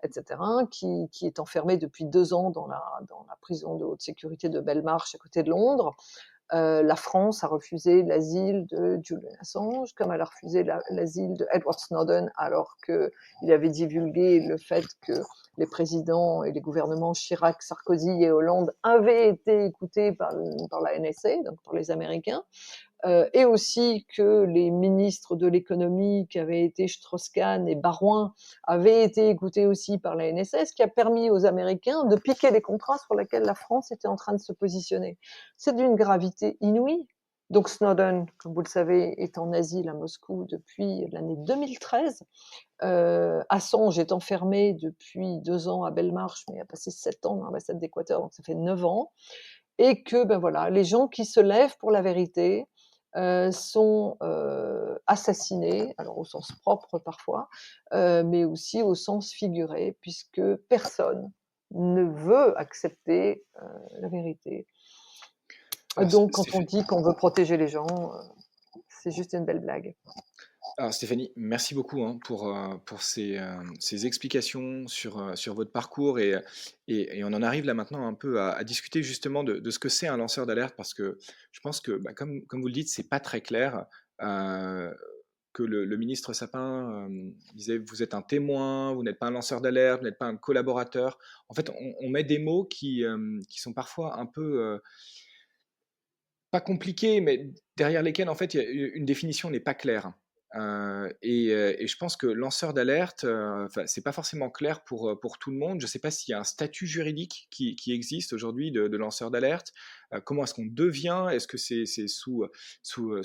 etc., qui est enfermé depuis 2 ans dans la prison de haute sécurité de Belmarsh à côté de Londres. La France a refusé l'asile de Julian Assange, comme elle a refusé l'asile de Edward Snowden, alors qu'il avait divulgué le fait que les présidents et les gouvernements Chirac, Sarkozy et Hollande avaient été écoutés par la NSA, donc par les Américains. Et aussi que les ministres de l'économie qui avaient été Strauss-Kahn et Barouin avaient été écoutés aussi par la NSA, ce qui a permis aux Américains de piquer les contrats sur lesquels la France était en train de se positionner. C'est d'une gravité inouïe. Donc Snowden, comme vous le savez, est en asile à Moscou depuis l'année 2013. Assange est enfermé depuis 2 ans à Belmarsh, mais il a passé 7 ans dans l'ambassade d'Équateur, donc ça fait 9 ans. Et que voilà, les gens qui se lèvent pour la vérité sont assassinés, alors au sens propre parfois, mais aussi au sens figuré, puisque personne ne veut accepter la vérité. Alors, Donc quand on dit qu'on veut protéger les gens, c'est juste une belle blague. Alors Stéphanie, merci beaucoup hein, pour ces explications sur votre parcours et on en arrive là maintenant un peu à discuter justement de ce que c'est un lanceur d'alerte parce que je pense que comme vous le dites, c'est pas très clair euh, que le ministre Sapin disait vous êtes un témoin, vous n'êtes pas un lanceur d'alerte, vous n'êtes pas un collaborateur. En fait, on met des mots qui sont parfois un peu pas compliqués, mais derrière lesquels en fait une définition n'est pas claire. Et je pense que lanceur d'alerte, c'est pas forcément clair pour tout le monde. Je ne sais pas s'il y a un statut juridique qui existe aujourd'hui de lanceur d'alerte. Comment est-ce qu'on devient? Est-ce que c'est sous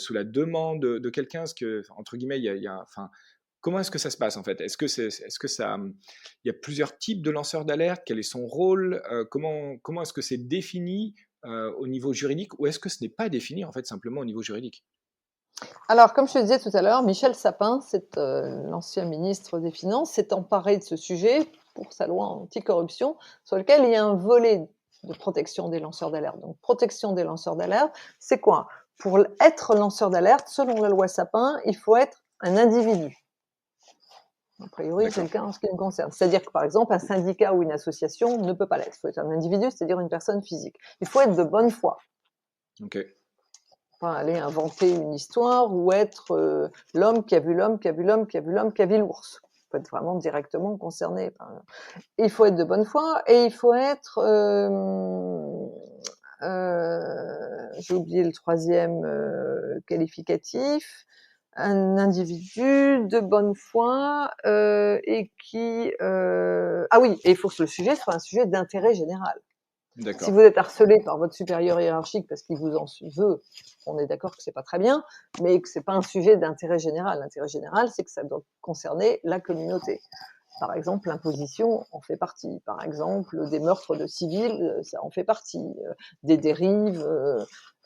la demande de quelqu'un? Est-ce que, entre guillemets, comment est-ce que ça se passe en fait? Est-ce que ça, il y a plusieurs types de lanceurs d'alerte? Quel est son rôle? Comment est-ce que c'est défini au niveau juridique? Ou est-ce que ce n'est pas défini en fait simplement au niveau juridique? Alors, comme je te disais tout à l'heure, Michel Sapin, c'est l'ancien ministre des Finances, s'est emparé de ce sujet pour sa loi anticorruption, sur lequel il y a un volet de protection des lanceurs d'alerte. Donc, protection des lanceurs d'alerte, c'est quoi? Pour être lanceur d'alerte, selon la loi Sapin, il faut être un individu. A priori, c'est le cas en ce qui me concerne. C'est-à-dire que, par exemple, un syndicat ou une association ne peut pas l'être. Il faut être un individu, c'est-à-dire une personne physique. Il faut être de bonne foi. Ok. Pas aller inventer une histoire ou être l'homme qui a vu l'homme, qui a vu l'homme, qui a vu l'homme, qui a vu l'ours. Il faut être vraiment directement concerné. Il faut être de bonne foi et il faut être j'ai oublié le troisième qualificatif, un individu de bonne foi et qui... Ah oui, et il faut que le sujet soit un sujet d'intérêt général. Si D'accord. vous êtes harcelé par votre supérieur hiérarchique parce qu'il vous en veut, on est d'accord que c'est pas très bien, mais que c'est pas un sujet d'intérêt général. L'intérêt général, c'est que ça doit concerner la communauté. Par exemple, l'imposition en fait partie. Par exemple, des meurtres de civils, ça en fait partie. Des dérives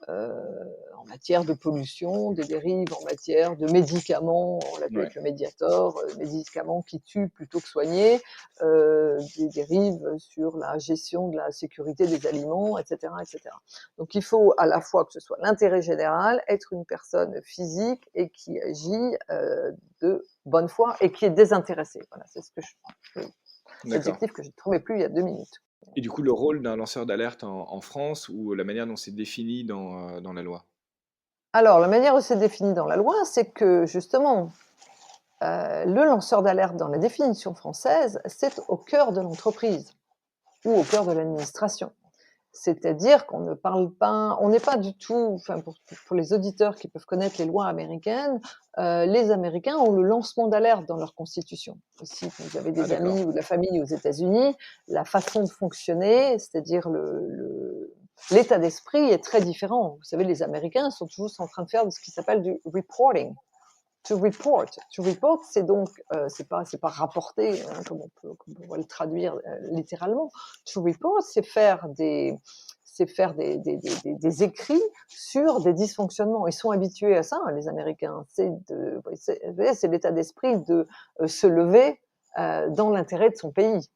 en matière de pollution, des dérives en matière de médicaments, on l'a vu Ouais. avec le Mediator, médicaments qui tuent plutôt que soigner, des dérives sur la gestion de la sécurité des aliments, etc., etc. Donc il faut à la fois que ce soit l'intérêt général, être une personne physique et qui agit de bonne foi et qui est désintéressée. Voilà, c'est D'accord. l'adjectif que je ne trouvais plus il y a 2 minutes. Et du coup, le rôle d'un lanceur d'alerte en France ou la manière dont c'est défini dans la loi? Alors, la manière dont c'est défini dans la loi, c'est que justement, le lanceur d'alerte dans la définition française, c'est au cœur de l'entreprise ou au cœur de l'administration. C'est-à-dire qu'on ne parle pas, on n'est pas du tout, enfin pour les auditeurs qui peuvent connaître les lois américaines, les Américains ont le lancement d'alerte dans leur constitution. Si vous avez Ah des d'accord. amis ou de la famille aux États-Unis, la façon de fonctionner, c'est-à-dire l'état d'esprit est très différent. Vous savez, les Américains sont toujours en train de faire ce qui s'appelle du reporting. To report. To report, c'est donc, c'est pas rapporter, hein, comme on pourrait le traduire littéralement. To report, c'est faire des écrits sur des dysfonctionnements. Ils sont habitués à ça, hein, les Américains. C'est l'état d'esprit de se lever dans l'intérêt de son pays.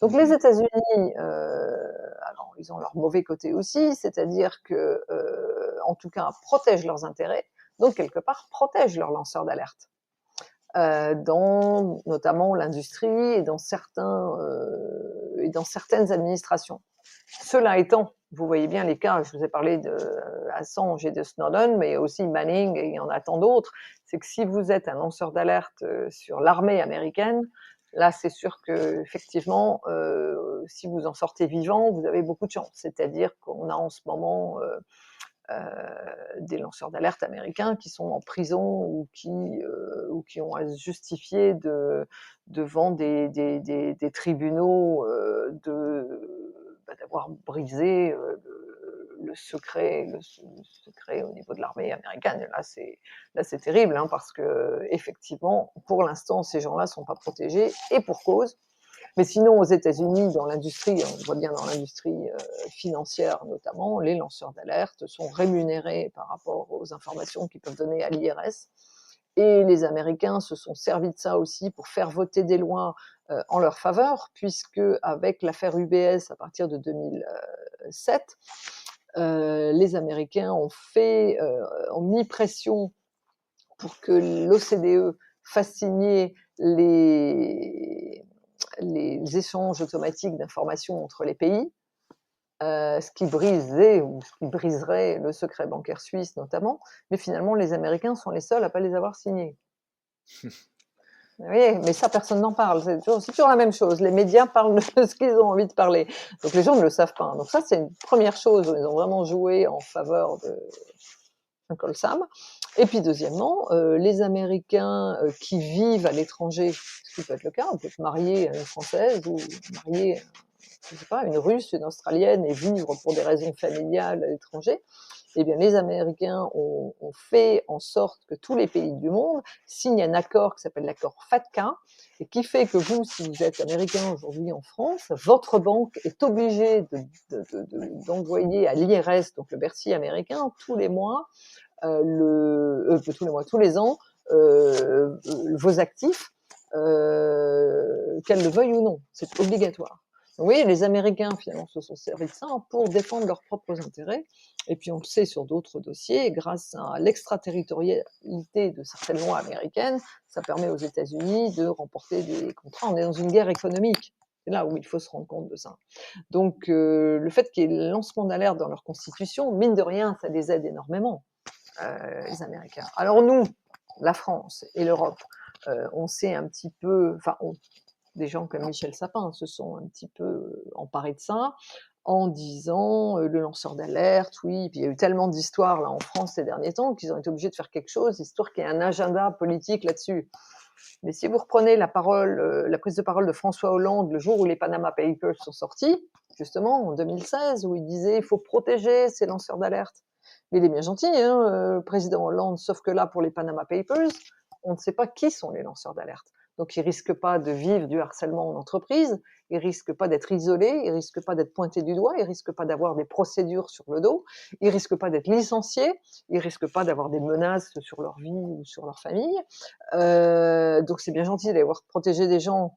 Donc les Mmh. États-Unis, alors ils ont leur mauvais côté aussi, c'est-à-dire que, en tout cas, protègent leurs intérêts, donc quelque part protègent leurs lanceurs d'alerte, dans notamment l'industrie et dans certaines administrations. Cela étant, vous voyez bien les cas, je vous ai parlé de Assange et de Snowden, mais aussi Manning, et il y en a tant d'autres, c'est que si vous êtes un lanceur d'alerte sur l'armée américaine, là c'est sûr que effectivement, si vous en sortez vivant, vous avez beaucoup de chance. C'est-à-dire qu'on a en ce moment des lanceurs d'alerte américains qui sont en prison ou qui ont à se justifier devant des tribunaux d'avoir brisé le secret au niveau de l'armée américaine. Et là, c'est terrible, hein, parce que effectivement, pour l'instant, ces gens-là sont pas protégés et pour cause. Mais sinon, aux États-Unis, dans l'industrie, on voit bien dans l'industrie financière notamment, les lanceurs d'alerte sont rémunérés par rapport aux informations qu'ils peuvent donner à l'IRS. Et les Américains se sont servis de ça aussi pour faire voter des lois en leur faveur, puisque avec l'affaire UBS à partir de 2007, les Américains ont mis pression pour que l'OCDE fasse signer les échanges automatiques d'informations entre les pays, ce qui briserait le secret bancaire suisse notamment, mais finalement les Américains sont les seuls à pas les avoir signés. Vous voyez, mais ça personne n'en parle, c'est toujours la même chose, les médias parlent de ce qu'ils ont envie de parler, donc les gens ne le savent pas. Donc ça c'est une première chose où ils ont vraiment joué en faveur de Uncle Sam. Et puis deuxièmement, les Américains qui vivent à l'étranger, ce qui peut être le cas, on peut se marier à une Française ou marier, je sais pas, une Russe, une Australienne et vivre pour des raisons familiales à l'étranger. Eh bien, les Américains ont fait en sorte que tous les pays du monde signent un accord qui s'appelle l'accord FATCA, et qui fait que vous, si vous êtes américain aujourd'hui en France, votre banque est obligée d'envoyer à l'IRS, donc le Bercy américain, tous les mois, tous les ans, vos actifs, qu'elles le veuillent ou non. C'est obligatoire. Donc, vous voyez, les Américains, finalement, se sont servis de ça pour défendre leurs propres intérêts. Et puis, on le sait sur d'autres dossiers, grâce à l'extraterritorialité de certaines lois américaines, ça permet aux États-Unis de remporter des contrats. On est dans une guerre économique. C'est là où il faut se rendre compte de ça. Donc, le fait qu'il y ait le lancement d'alerte dans leur constitution, mine de rien, ça les aide énormément, les Américains. Alors nous, la France et l'Europe, on s'est un petit peu, des gens comme Michel Sapin se sont un petit peu emparés de ça en disant, le lanceur d'alerte, oui, puis il y a eu tellement d'histoires là en France ces derniers temps qu'ils ont été obligés de faire quelque chose, histoire qu'il y ait un agenda politique là-dessus. Mais si vous reprenez la prise de parole de François Hollande le jour où les Panama Papers sont sortis, justement en 2016, où il disait il faut protéger ces lanceurs d'alerte. Mais il est bien gentil, hein, le président Hollande, sauf que là, pour les Panama Papers, on ne sait pas qui sont les lanceurs d'alerte. Donc, ils ne risquent pas de vivre du harcèlement en entreprise, ils ne risquent pas d'être isolés, ils ne risquent pas d'être pointés du doigt, ils ne risquent pas d'avoir des procédures sur le dos, ils ne risquent pas d'être licenciés, ils ne risquent pas d'avoir des menaces sur leur vie ou sur leur famille. Donc, c'est bien gentil d'avoir protégé des gens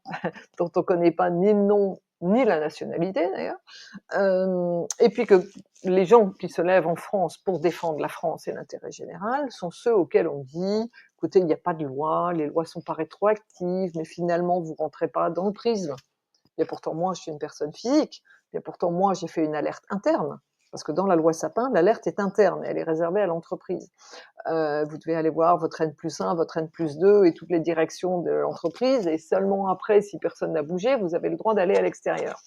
dont on ne connaît pas ni le nom ni la nationalité d'ailleurs. Et puis que les gens qui se lèvent en France pour défendre la France et l'intérêt général sont ceux auxquels on dit écoutez, il n'y a pas de loi, les lois sont pas rétroactives, mais finalement vous rentrez pas dans le prisme. Et pourtant moi je suis une personne physique, et pourtant moi j'ai fait une alerte interne, parce que dans la loi Sapin, l'alerte est interne, elle est réservée à l'entreprise. Vous devez aller voir votre N+1, votre N+2 et toutes les directions de l'entreprise, et seulement après, si personne n'a bougé, vous avez le droit d'aller à l'extérieur.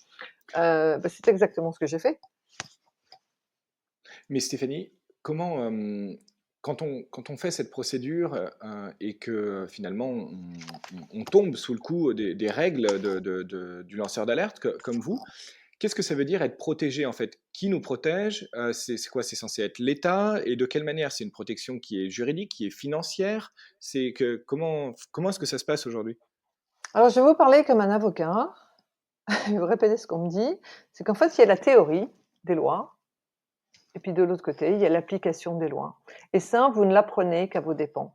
C'est exactement ce que j'ai fait. Mais Stéphanie, comment, quand on fait cette procédure et que finalement on tombe sous le coup des règles du lanceur d'alerte comme vous, qu'est-ce que ça veut dire être protégé en fait? Qui nous protège? C'est quoi? C'est censé être l'État? Et de quelle manière? C'est une protection qui est juridique, qui est financière? Comment est-ce que ça se passe aujourd'hui? Alors, je vais vous parler comme un avocat, je vais vous répéter ce qu'on me dit, c'est qu'en fait, il y a la théorie des lois, et puis de l'autre côté, il y a l'application des lois. Et ça, vous ne l'apprenez qu'à vos dépens.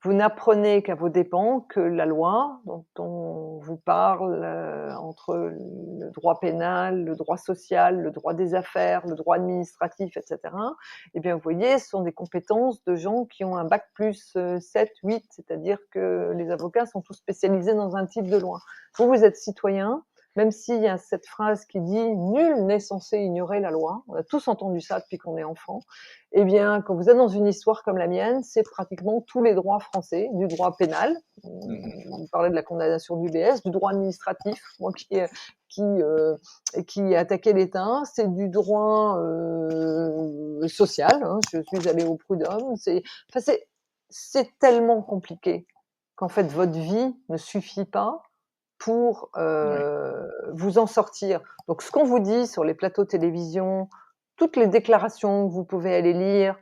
Vous n'apprenez qu'à vos dépens que la loi dont on vous parle, entre le droit pénal, le droit social, le droit des affaires, le droit administratif, et cetera, eh bien, vous voyez, ce sont des compétences de gens qui ont un bac+7, 8, c'est-à-dire que les avocats sont tous spécialisés dans un type de loi. Vous êtes citoyen, même s'il y a cette phrase qui dit « Nul n'est censé ignorer la loi », on a tous entendu ça depuis qu'on est enfant. Eh bien, quand vous êtes dans une histoire comme la mienne, c'est pratiquement tous les droits français, du droit pénal, Mhm. on parlait de la condamnation du BS, du droit administratif, moi qui ai attaqué l'État, c'est du droit social, hein, je suis allée au prud'homme, c'est tellement compliqué qu'en fait votre vie ne suffit pas pour Ouais. vous en sortir. Donc ce qu'on vous dit sur les plateaux de télévision, toutes les déclarations que vous pouvez aller lire,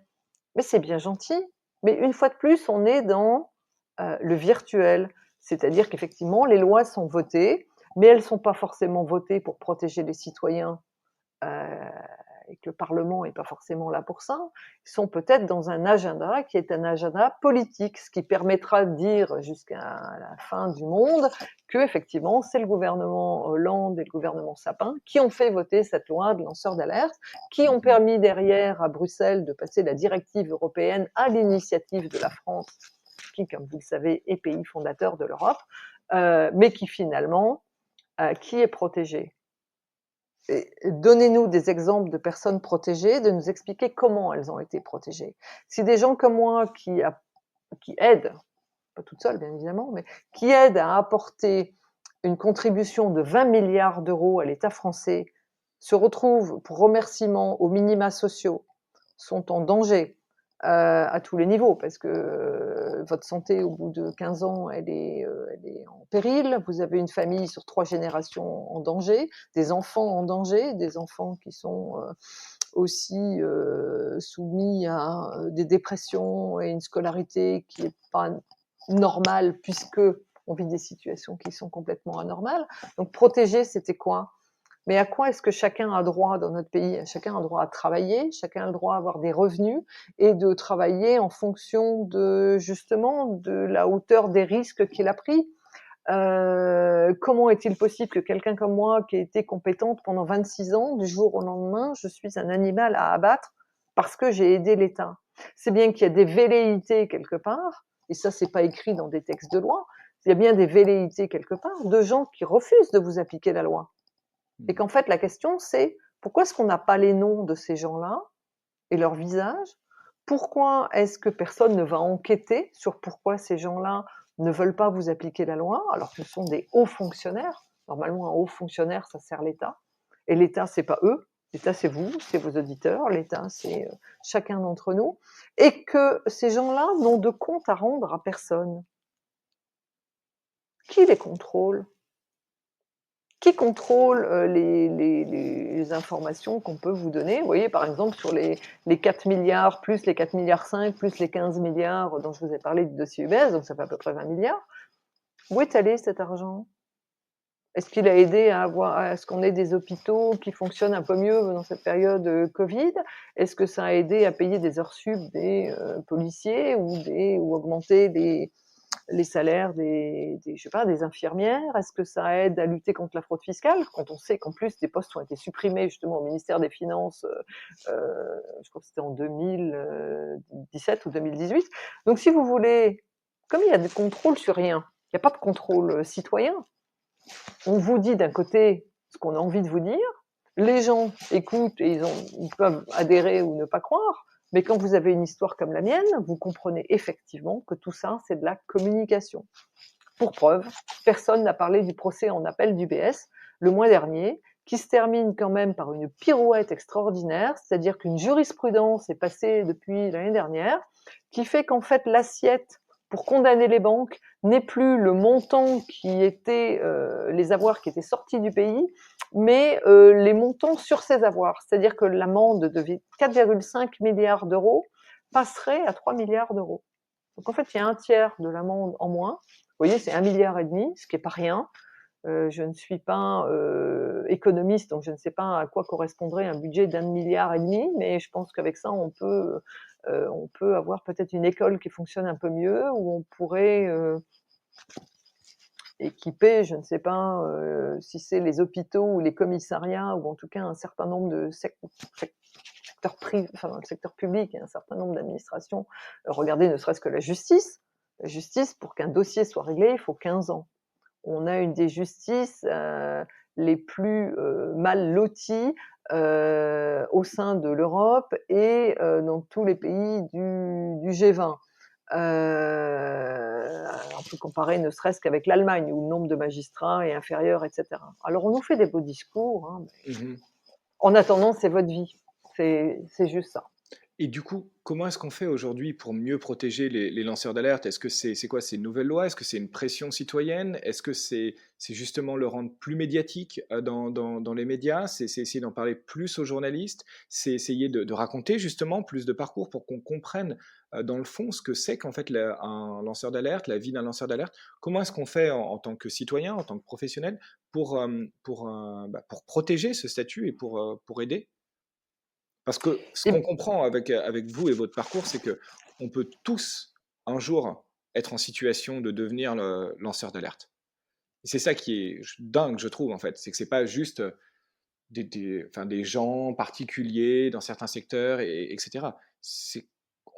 mais c'est bien gentil. Mais une fois de plus, on est dans le virtuel. C'est-à-dire qu'effectivement, les lois sont votées, mais elles ne sont pas forcément votées pour protéger les citoyens et que le Parlement n'est pas forcément là pour ça. Ils sont peut-être dans un agenda qui est un agenda politique, ce qui permettra de dire jusqu'à la fin du monde que effectivement c'est le gouvernement Hollande et le gouvernement Sapin qui ont fait voter cette loi de lanceur d'alerte, qui ont Mhm. permis derrière à Bruxelles de passer la directive européenne à l'initiative de la France, qui, comme vous le savez, est pays fondateur de l'Europe, mais qui finalement, qui est protégé. Et donnez-nous des exemples de personnes protégées, de nous expliquer comment elles ont été protégées. Si des gens comme moi qui aident, pas toute seule bien évidemment, mais qui aident à apporter une contribution de 20 milliards d'euros à l'État français, se retrouvent pour remerciement aux minima sociaux, sont en danger à tous les niveaux, parce que votre santé, au bout de 15 ans, elle est en péril. Vous avez une famille sur 3 générations en danger, des enfants en danger, des enfants qui sont aussi soumis à des dépressions et une scolarité qui n'est pas normale, puisque on vit des situations qui sont complètement anormales. Donc protéger, c'était quoi? Mais à quoi est-ce que chacun a droit dans notre pays? Chacun a droit à travailler, chacun a le droit à avoir des revenus et de travailler en fonction de, justement, de la hauteur des risques qu'il a pris. Comment est-il possible que quelqu'un comme moi, qui a été compétente pendant 26 ans, du jour au lendemain, je suis un animal à abattre parce que j'ai aidé l'État? C'est bien qu'il y a des velléités quelque part, et ça, c'est pas écrit dans des textes de loi, il y a bien des velléités quelque part de gens qui refusent de vous appliquer la loi. Et qu'en fait, la question, c'est pourquoi est-ce qu'on n'a pas les noms de ces gens-là et leurs visages? Pourquoi est-ce que personne ne va enquêter sur pourquoi ces gens-là ne veulent pas vous appliquer la loi, alors que ce sont des hauts fonctionnaires? Normalement, un haut fonctionnaire, ça sert l'État. Et l'État, c'est pas eux. L'État, c'est vous, c'est vos auditeurs. L'État, c'est chacun d'entre nous. Et que ces gens-là n'ont de compte à rendre à personne. Qui les contrôle? Qui contrôle les informations qu'on peut vous donner? Vous voyez, par exemple, sur les 4 milliards, plus les 4 milliards 5, plus les 15 milliards dont je vous ai parlé du dossier UBS, donc ça fait à peu près 20 milliards. Où est allé cet argent? Est-ce qu'il a aidé à ce qu'on ait des hôpitaux qui fonctionnent un peu mieux dans cette période Covid? Est-ce que ça a aidé à payer des heures sup des policiers ou augmenter les salaires je sais pas, des infirmières? Est-ce que ça aide à lutter contre la fraude fiscale? Quand on sait qu'en plus des postes ont été supprimés justement au ministère des Finances, je crois que c'était en 2017 ou 2018. Donc si vous voulez, comme il y a des contrôles sur rien, il n'y a pas de contrôle citoyen, on vous dit d'un côté ce qu'on a envie de vous dire, les gens écoutent et ils peuvent adhérer ou ne pas croire, mais quand vous avez une histoire comme la mienne, vous comprenez effectivement que tout ça, c'est de la communication. Pour preuve, personne n'a parlé du procès en appel d'UBS le mois dernier, qui se termine quand même par une pirouette extraordinaire, c'est-à-dire qu'une jurisprudence est passée depuis l'année dernière, qui fait qu'en fait l'assiette pour condamner les banques n'est plus le montant qui était les avoirs qui étaient sortis du pays, mais les montants sur ces avoirs. C'est-à-dire que l'amende de 4,5 milliards d'euros passerait à 3 milliards d'euros. Donc en fait, il y a un tiers de l'amende en moins. Vous voyez, c'est 1,5 milliard, ce qui n'est pas rien. Je ne suis pas économiste, donc je ne sais pas à quoi correspondrait un budget d'1,5 milliard, mais je pense qu'avec ça, on peut avoir peut-être une école qui fonctionne un peu mieux, où on pourrait équiper, je ne sais pas si c'est les hôpitaux ou les commissariats, ou en tout cas un certain nombre de secteur privé, enfin dans le secteur public, il y a un certain nombre d'administrations. Regardez ne serait-ce que la justice. La justice, pour qu'un dossier soit réglé, il faut 15 ans. On a une des justices les plus mal loties au sein de l'Europe et dans tous les pays du G20. On peut comparer ne serait-ce qu'avec l'Allemagne, où le nombre de magistrats est inférieur, etc. Alors on nous fait des beaux discours, hein, mais Mmh. en attendant, c'est votre vie. C'est juste ça. Et du coup, comment est-ce qu'on fait aujourd'hui pour mieux protéger les lanceurs d'alerte? Est-ce que c'est quoi? C'est une nouvelle loi? Est-ce que c'est une pression citoyenne? Est-ce que c'est justement le rendre plus médiatique, dans les médias? C'est essayer d'en parler plus aux journalistes? C'est essayer de raconter justement plus de parcours pour qu'on comprenne, dans le fond, ce que c'est qu'en fait un lanceur d'alerte, la vie d'un lanceur d'alerte? Comment est-ce qu'on fait en tant que citoyen, en tant que professionnel pour protéger ce statut et pour aider? Parce que ce qu'on Et, comprend avec vous et votre parcours, c'est que on peut tous, un jour, être en situation de devenir le lanceur d'alerte. Et c'est ça qui est dingue, je trouve, en fait. C'est que c'est pas juste des gens particuliers dans certains secteurs, etc.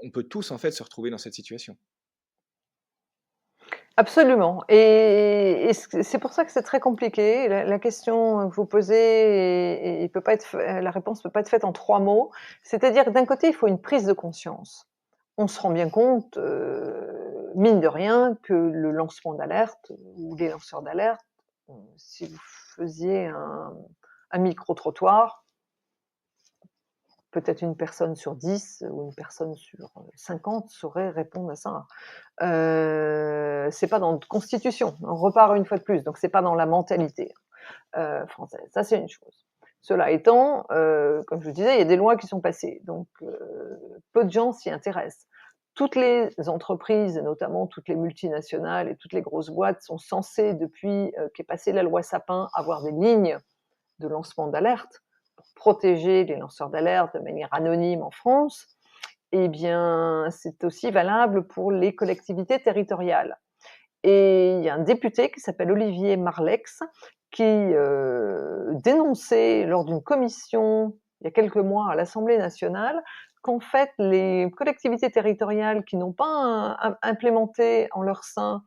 On peut tous, en fait, se retrouver dans cette situation. Absolument. Et c'est pour ça que c'est très compliqué. La question que vous posez, peut pas être, la réponse peut pas être faite en 3 mots. C'est-à-dire que d'un côté, il faut une prise de conscience. On se rend bien compte, mine de rien, que le lancement d'alerte ou les lanceurs d'alerte, si vous faisiez un micro-trottoir, peut-être une personne sur 10 ou une personne sur 50 saurait répondre à ça. C'est pas dans notre constitution. On repart une fois de plus, donc c'est pas dans la mentalité française. Ça, c'est une chose. Cela étant, comme je vous disais, il y a des lois qui sont passées, donc peu de gens s'y intéressent. Toutes les entreprises, et notamment toutes les multinationales et toutes les grosses boîtes, sont censées, depuis qu'est passée la loi Sapin, avoir des lignes de lancement d'alerte pour protéger les lanceurs d'alerte de manière anonyme en France. Eh bien, c'est aussi valable pour les collectivités territoriales. Et il y a un député qui s'appelle Olivier Marleix qui dénonçait lors d'une commission il y a quelques mois à l'Assemblée nationale qu'en fait les collectivités territoriales qui n'ont pas implémenté en leur sein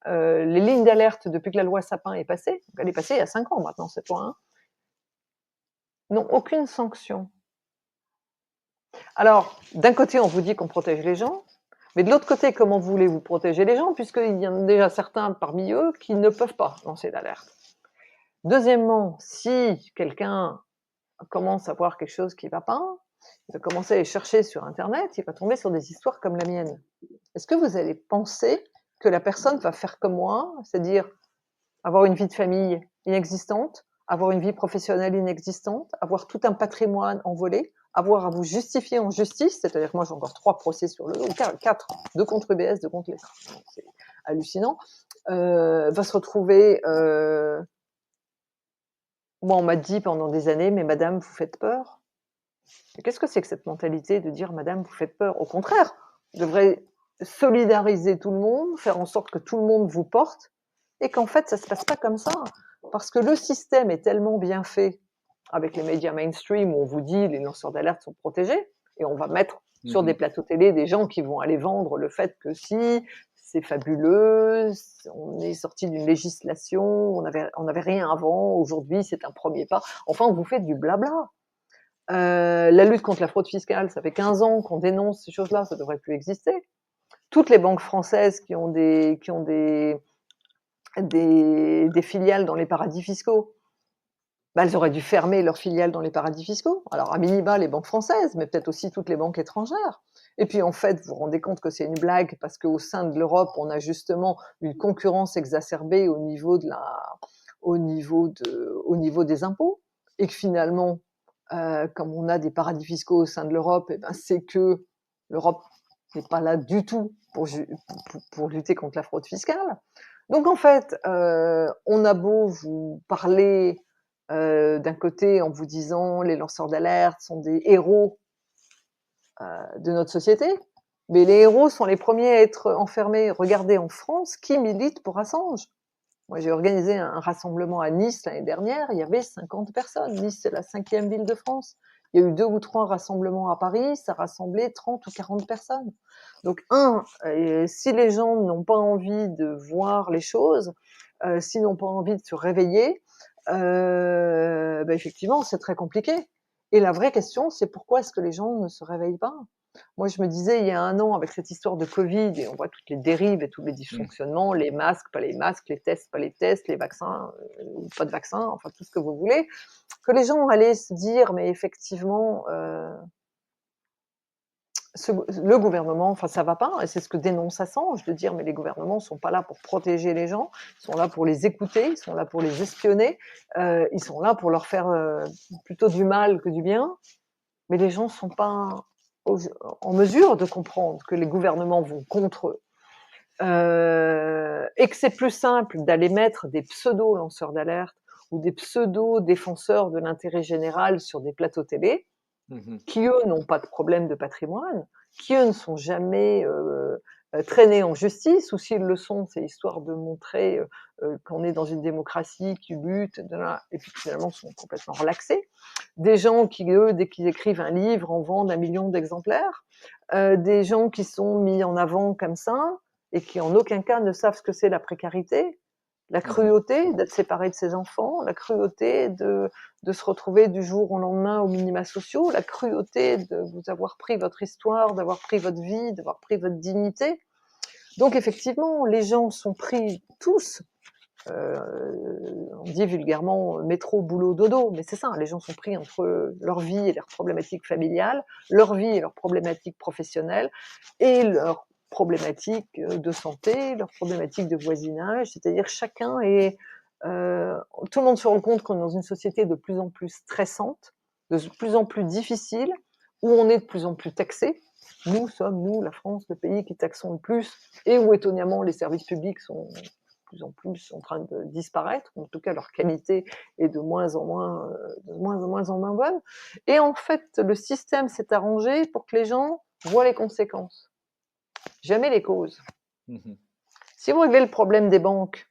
les lignes d'alerte depuis que la loi Sapin est passée, elle est passée il y a 5 ans maintenant cette loi, hein, n'ont aucune sanction. Alors, d'un côté, on vous dit qu'on protège les gens, mais de l'autre côté, comment voulez-vous protéger les gens, puisqu'il y en a déjà certains parmi eux qui ne peuvent pas lancer d'alerte. Deuxièmement, si quelqu'un commence à voir quelque chose qui ne va pas, il va commencer à aller chercher sur internet, il va tomber sur des histoires comme la mienne. Est-ce que vous allez penser que la personne va faire comme moi, c'est-à-dire avoir une vie de famille inexistante, avoir une vie professionnelle inexistante, avoir tout un patrimoine envolé, avoir à vous justifier en justice, c'est-à-dire que moi j'ai encore 3 procès sur le dos, 4, 2 contre UBS, 2 contre l'État, c'est hallucinant, va se retrouver... Moi, on m'a dit pendant des années, mais madame, vous faites peur. Mais qu'est-ce que c'est que cette mentalité de dire madame, vous faites peur? Au contraire, on devrait solidariser tout le monde, faire en sorte que tout le monde vous porte, et qu'en fait, ça se passe pas comme ça. Parce que le système est tellement bien fait avec les médias mainstream où on vous dit les lanceurs d'alerte sont protégés, et on va mettre sur des Mhm. plateaux télé des gens qui vont aller vendre le fait que si, c'est fabuleux, on est sorti d'une législation, on avait rien avant, aujourd'hui c'est un premier pas. Enfin, vous faites du blabla. La lutte contre la fraude fiscale, ça fait 15 ans qu'on dénonce ces choses-là, ça devrait plus exister. Toutes les banques françaises qui ont des filiales dans les paradis fiscaux, bah, elles auraient dû fermer leurs filiales dans les paradis fiscaux. Alors, à minima, les banques françaises, mais peut-être aussi toutes les banques étrangères. Et puis, en fait, vous vous rendez compte que c'est une blague parce qu'au sein de l'Europe, on a justement une concurrence exacerbée au niveau des impôts. Et que finalement, comme on a des paradis fiscaux au sein de l'Europe, eh ben, c'est que l'Europe n'est pas là du tout pour lutter contre la fraude fiscale. Donc, en fait, on a beau vous parler d'un côté en vous disant les lanceurs d'alerte sont des héros de notre société, mais les héros sont les premiers à être enfermés. Regardez en France qui milite pour Assange. Moi, j'ai organisé un rassemblement à Nice l'année dernière, il y avait 50 personnes. Nice, c'est la 5e ville de France. Il y a eu 2 ou 3 rassemblements à Paris, ça rassemblait 30 ou 40 personnes. Donc, si les gens n'ont pas envie de voir les choses, s'ils n'ont pas envie de se réveiller, effectivement, c'est très compliqué. Et la vraie question, c'est pourquoi est-ce que les gens ne se réveillent pas? Moi, je me disais, il y a 1 an, avec cette histoire de Covid, et on voit toutes les dérives et tous les Mm. dysfonctionnements, les masques, pas les masques, les tests, pas les tests, les vaccins, ou pas de vaccins, enfin tout ce que vous voulez, que les gens allaient se dire, mais effectivement, le gouvernement, enfin ça va pas, et c'est ce que dénonce Assange, de dire, mais les gouvernements sont pas là pour protéger les gens, ils sont là pour les écouter, ils sont là pour les espionner, ils sont là pour leur faire plutôt du mal que du bien, mais les gens sont pas en mesure de comprendre que les gouvernements vont contre eux. Et que c'est plus simple d'aller mettre des pseudo-lanceurs d'alerte ou des pseudo-défenseurs de l'intérêt général sur des plateaux télé, Mhm. qui eux n'ont pas de problème de patrimoine, qui eux ne sont jamais traînés en justice, ou s'ils le sont, c'est histoire de montrer qu'on est dans une démocratie qui lutte, et puis finalement sont complètement relaxés. Des gens qui, eux, dès qu'ils écrivent un livre, en vendent 1 million d'exemplaires. Des gens qui sont mis en avant comme ça, et qui en aucun cas ne savent ce que c'est la précarité, la Mhm. cruauté d'être séparé de ses enfants, la cruauté de se retrouver du jour au lendemain aux minima sociaux, la cruauté de vous avoir pris votre histoire, d'avoir pris votre vie, d'avoir pris votre dignité. Donc effectivement, les gens sont pris tous, on dit vulgairement métro, boulot, dodo, mais c'est ça, les gens sont pris entre leur vie et leurs problématiques familiales, leur vie et leurs problématiques professionnelles, et leurs problématiques de santé, leurs problématiques de voisinage, c'est-à-dire chacun est... tout le monde se rend compte qu'on est dans une société de plus en plus stressante, de plus en plus difficile, où on est de plus en plus taxé. Nous sommes, nous, la France, le pays qui taxons le plus, et où étonnamment les services publics sont de plus en plus en train de disparaître, en tout cas leur qualité est de moins en moins bonne. Et en fait, le système s'est arrangé pour que les gens voient les conséquences, jamais les causes. Mhm. Si vous réglez le problème des banques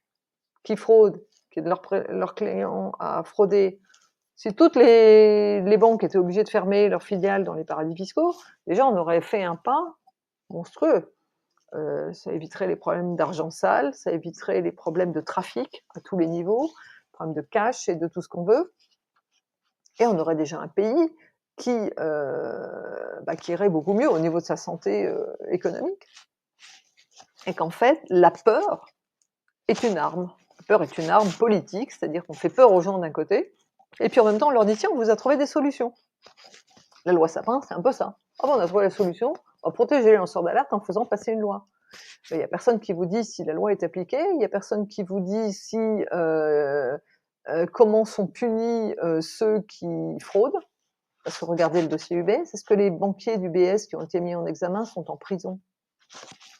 qui fraudent, qui aident leurs clients à frauder, si toutes les banques étaient obligées de fermer leurs filiales dans les paradis fiscaux, déjà on aurait fait un pas monstrueux. Ça éviterait les problèmes d'argent sale, ça éviterait les problèmes de trafic à tous les niveaux, problèmes de cash et de tout ce qu'on veut. Et on aurait déjà un pays qui irait beaucoup mieux au niveau de sa santé économique. Et qu'en fait, la peur est une arme peur est une arme politique, c'est-à-dire qu'on fait peur aux gens d'un côté, et puis en même temps, on leur dit: «Tiens, on vous a trouvé des solutions». La loi Sapin, c'est un peu ça. «Ah bah, on a trouvé la solution, on va protéger les lanceurs d'alerte en faisant passer une loi». Mais il y a personne qui vous dit si la loi est appliquée, il y a personne qui vous dit si, comment sont punis, ceux qui fraudent. Parce que regardez le dossier UBS, est-ce que les banquiers d'UBS qui ont été mis en examen sont en prison?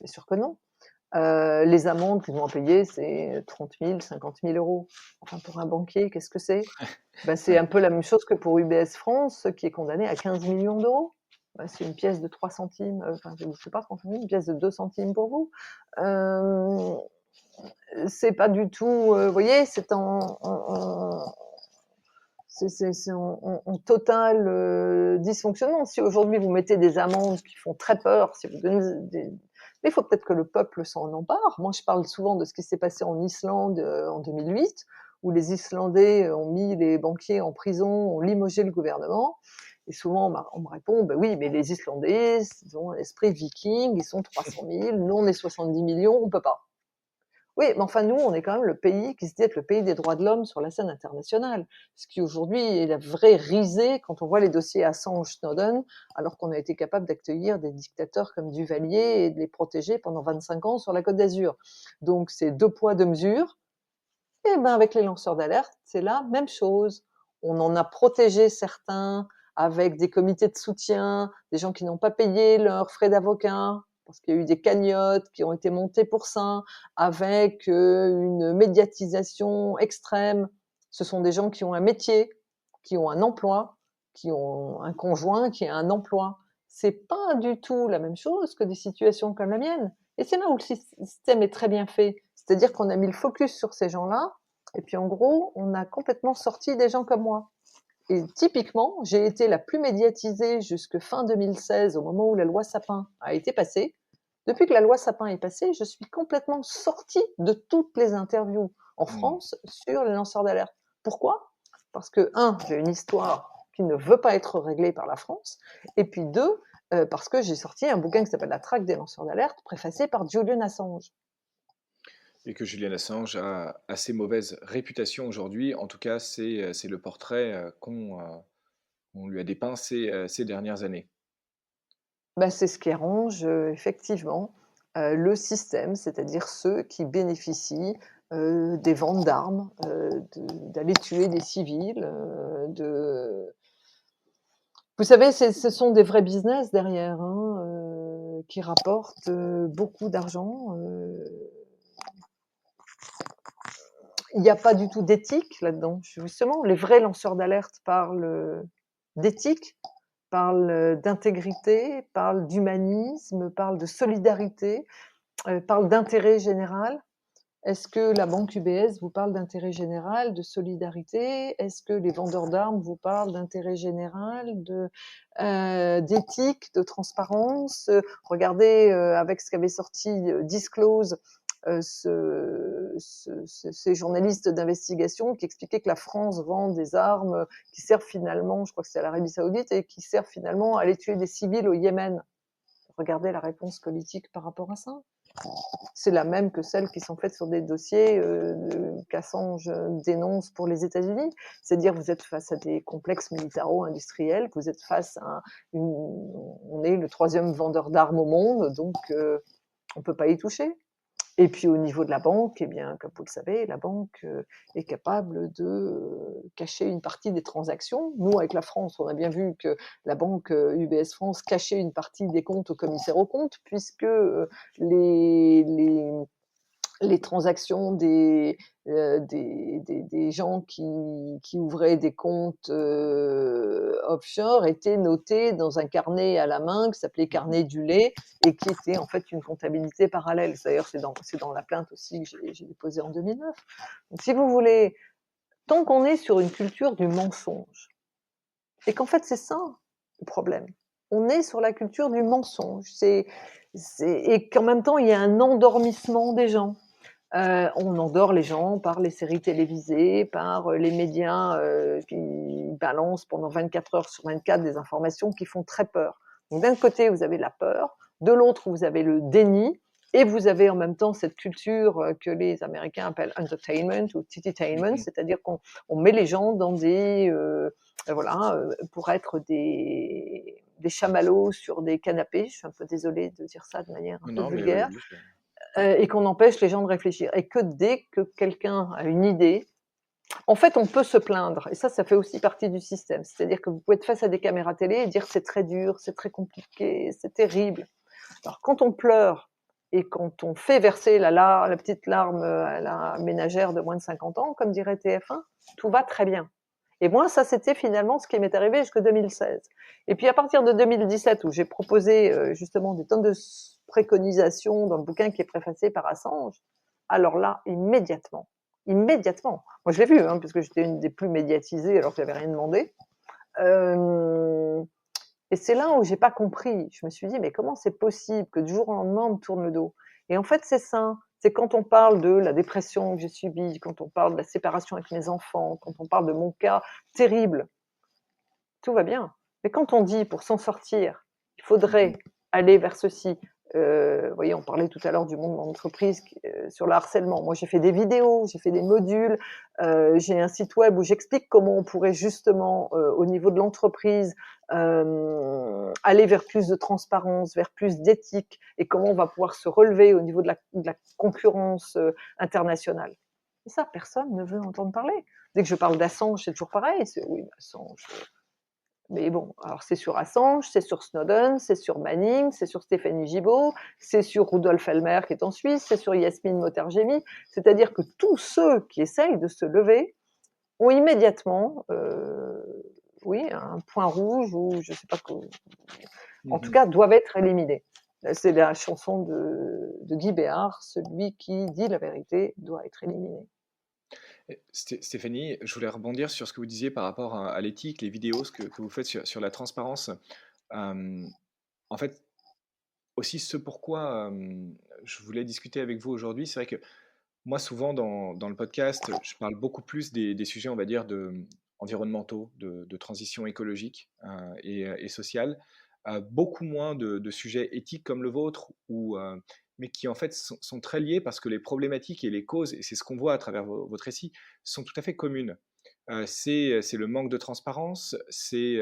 Bien sûr que non. Les amendes qu'ils ont à payer, c'est 30 000, 50 000 euros. Enfin, pour un banquier, qu'est-ce que c'est? Ben, c'est Ouais. un peu la même chose que pour UBS France, qui est condamné à 15 millions d'euros. Ben, c'est une pièce de 3 centimes, enfin, je ne sais pas, 30 centimes, une pièce de 2 centimes pour vous. Euh, c'est pas du tout, vous voyez, c'est en total dysfonctionnement. Si aujourd'hui vous mettez des amendes qui font très peur, si vous donnez des... Mais il faut peut-être que le peuple s'en empare. Moi, je parle souvent de ce qui s'est passé en Islande en 2008, où les Islandais ont mis les banquiers en prison, ont limogé le gouvernement. Et souvent, on me répond, ben oui, mais les Islandais, ils ont un esprit viking, ils sont 300 000, nous on est 70 millions, on peut pas. Oui, mais enfin, nous, on est quand même le pays qui se dit être le pays des droits de l'homme sur la scène internationale. Ce qui aujourd'hui est la vraie risée quand on voit les dossiers Assange, Snowden, alors qu'on a été capable d'accueillir des dictateurs comme Duvalier et de les protéger pendant 25 ans sur la Côte d'Azur. Donc, c'est 2 poids, 2 mesures. Et ben, avec les lanceurs d'alerte, c'est la même chose. On en a protégé certains avec des comités de soutien, des gens qui n'ont pas payé leurs frais d'avocat, parce qu'il y a eu des cagnottes qui ont été montées pour ça, avec une médiatisation extrême. Ce sont des gens qui ont un métier, qui ont un emploi, qui ont un conjoint, qui a un emploi. C'est pas du tout la même chose que des situations comme la mienne. Et c'est là où le système est très bien fait. C'est-à-dire qu'on a mis le focus sur ces gens-là, et puis en gros, on a complètement sorti des gens comme moi. Et typiquement, j'ai été la plus médiatisée jusque fin 2016, au moment où la loi Sapin a été passée. Depuis que la loi Sapin est passée, je suis complètement sortie de toutes les interviews en Hmm. France sur les lanceurs d'alerte. Pourquoi? Parce que, j'ai une histoire qui ne veut pas être réglée par la France, et puis deux, parce que j'ai sorti un bouquin qui s'appelle La traque des lanceurs d'alerte, préfacé par Julian Assange. Et que Julian Assange a assez mauvaise réputation aujourd'hui. En tout cas, c'est le portrait qu'on lui a dépeint ces dernières années. Bah, c'est ce qui arrange, effectivement, le système, c'est-à-dire ceux qui bénéficient, des ventes d'armes, d'aller tuer des civils, de... Vous savez, ce sont des vrais business derrière, hein, qui rapportent, beaucoup d'argent, il n'y a pas du tout d'éthique là-dedans. Justement, les vrais lanceurs d'alerte parlent, d'éthique, parlent, d'intégrité, parlent d'humanisme, parlent de solidarité, parlent d'intérêt général. Est-ce que la banque UBS vous parle d'intérêt général, de solidarité? Est-ce que les vendeurs d'armes vous parlent d'intérêt général, d'éthique, de transparence? Regardez, avec ce qu'avait sorti, Disclose, ces journalistes d'investigation qui expliquaient que la France vend des armes qui servent finalement, je crois que c'est à l'Arabie Saoudite, et qui servent finalement à aller tuer des civils au Yémen. Regardez la réponse politique par rapport à ça. C'est la même que celles qui sont faites sur des dossiers qu'Assange dénonce pour les États-Unis. C'est-à-dire vous êtes face à des complexes militaro-industriels, vous êtes face à on est le 3e vendeur d'armes au monde, donc on ne peut pas y toucher. Et puis au niveau de la banque, eh bien, comme vous le savez, la banque est capable de cacher une partie des transactions. Nous, avec la France, on a bien vu que la banque UBS France cachait une partie des comptes au commissaire aux comptes, puisque les, les, les transactions des gens qui ouvraient des comptes offshore étaient notées dans un carnet à la main qui s'appelait carnet du lait et qui était en fait une comptabilité parallèle. D'ailleurs, c'est dans la plainte aussi que j'ai déposée en 2009. Donc, si vous voulez, tant qu'on est sur une culture du mensonge, et qu'en fait c'est ça le problème, on est sur la culture du mensonge, et qu'en même temps il y a un endormissement des gens. On endort les gens par les séries télévisées, par les médias qui balancent pendant 24 heures sur 24 des informations qui font très peur. Donc d'un côté, vous avez la peur, de l'autre, vous avez le déni, Et vous avez en même temps cette culture que les Américains appellent entertainment ou tititainment, Mmh. c'est-à-dire qu'on met les gens dans des pour être des chamallows sur des canapés. Je suis un peu désolée de dire ça de manière un peu Non, mais vulgaire, vas-y, je et qu'on empêche les gens de réfléchir. Et que dès que quelqu'un a une idée, en fait, on peut se plaindre. Et ça fait aussi partie du système. C'est-à-dire que vous pouvez être face à des caméras télé et dire c'est très dur, c'est très compliqué, c'est terrible. Alors, quand on pleure et quand on fait verser la petite larme à la ménagère de moins de 50 ans, comme dirait TF1, tout va très bien. Et moi, ça, c'était finalement ce qui m'est arrivé jusqu'en 2016. Et puis, à partir de 2017, où j'ai proposé justement des tonnes de préconisations dans le bouquin qui est préfacé par Assange, alors là, immédiatement, moi je l'ai vu, hein, parce que j'étais une des plus médiatisées alors que j'avais rien demandé. Euh, et c'est là où j'ai pas compris. Je me suis dit, mais comment c'est possible que du jour au lendemain, on me tourne le dos? Et en fait, c'est ça. C'est quand on parle de la dépression que j'ai subie, quand on parle de la séparation avec mes enfants, quand on parle de mon cas terrible, tout va bien. Mais quand on dit, pour s'en sortir, il faudrait Mmh. aller vers ceci. Vous voyez, on parlait tout à l'heure du monde de l'entreprise sur le harcèlement. Moi, j'ai fait des vidéos, j'ai fait des modules, j'ai un site web où j'explique comment on pourrait justement, au niveau de l'entreprise, aller vers plus de transparence, vers plus d'éthique, et comment on va pouvoir se relever au niveau de la concurrence internationale. Et ça, personne ne veut entendre parler. Dès que je parle d'Assange, c'est toujours pareil. C'est oui, Assange. Mais bon, alors c'est sur Assange, c'est sur Snowden, c'est sur Manning, c'est sur Stéphanie Gibault, c'est sur Rudolf Elmer qui est en Suisse, c'est sur Yasmine Motergemi. C'est-à-dire que tous ceux qui essayent de se lever ont immédiatement, oui, un point rouge ou je sais pas quoi. En tout Mmh. cas, doivent être éliminés. C'est la chanson de Guy Béard, celui qui dit la vérité doit être éliminé. Et Stéphanie, je voulais rebondir sur ce que vous disiez par rapport à l'éthique, les vidéos, ce que vous faites sur la transparence. Hem, En fait, aussi ce pourquoi, je voulais discuter avec vous aujourd'hui, c'est vrai que moi souvent dans le podcast, je parle beaucoup plus des sujets, on va dire, environnementaux, de transition écologique, et sociale, beaucoup moins de sujets éthiques comme le vôtre mais qui en fait sont très liés parce que les problématiques et les causes, et c'est ce qu'on voit à travers votre récit, sont tout à fait communes. C'est le manque de transparence, c'est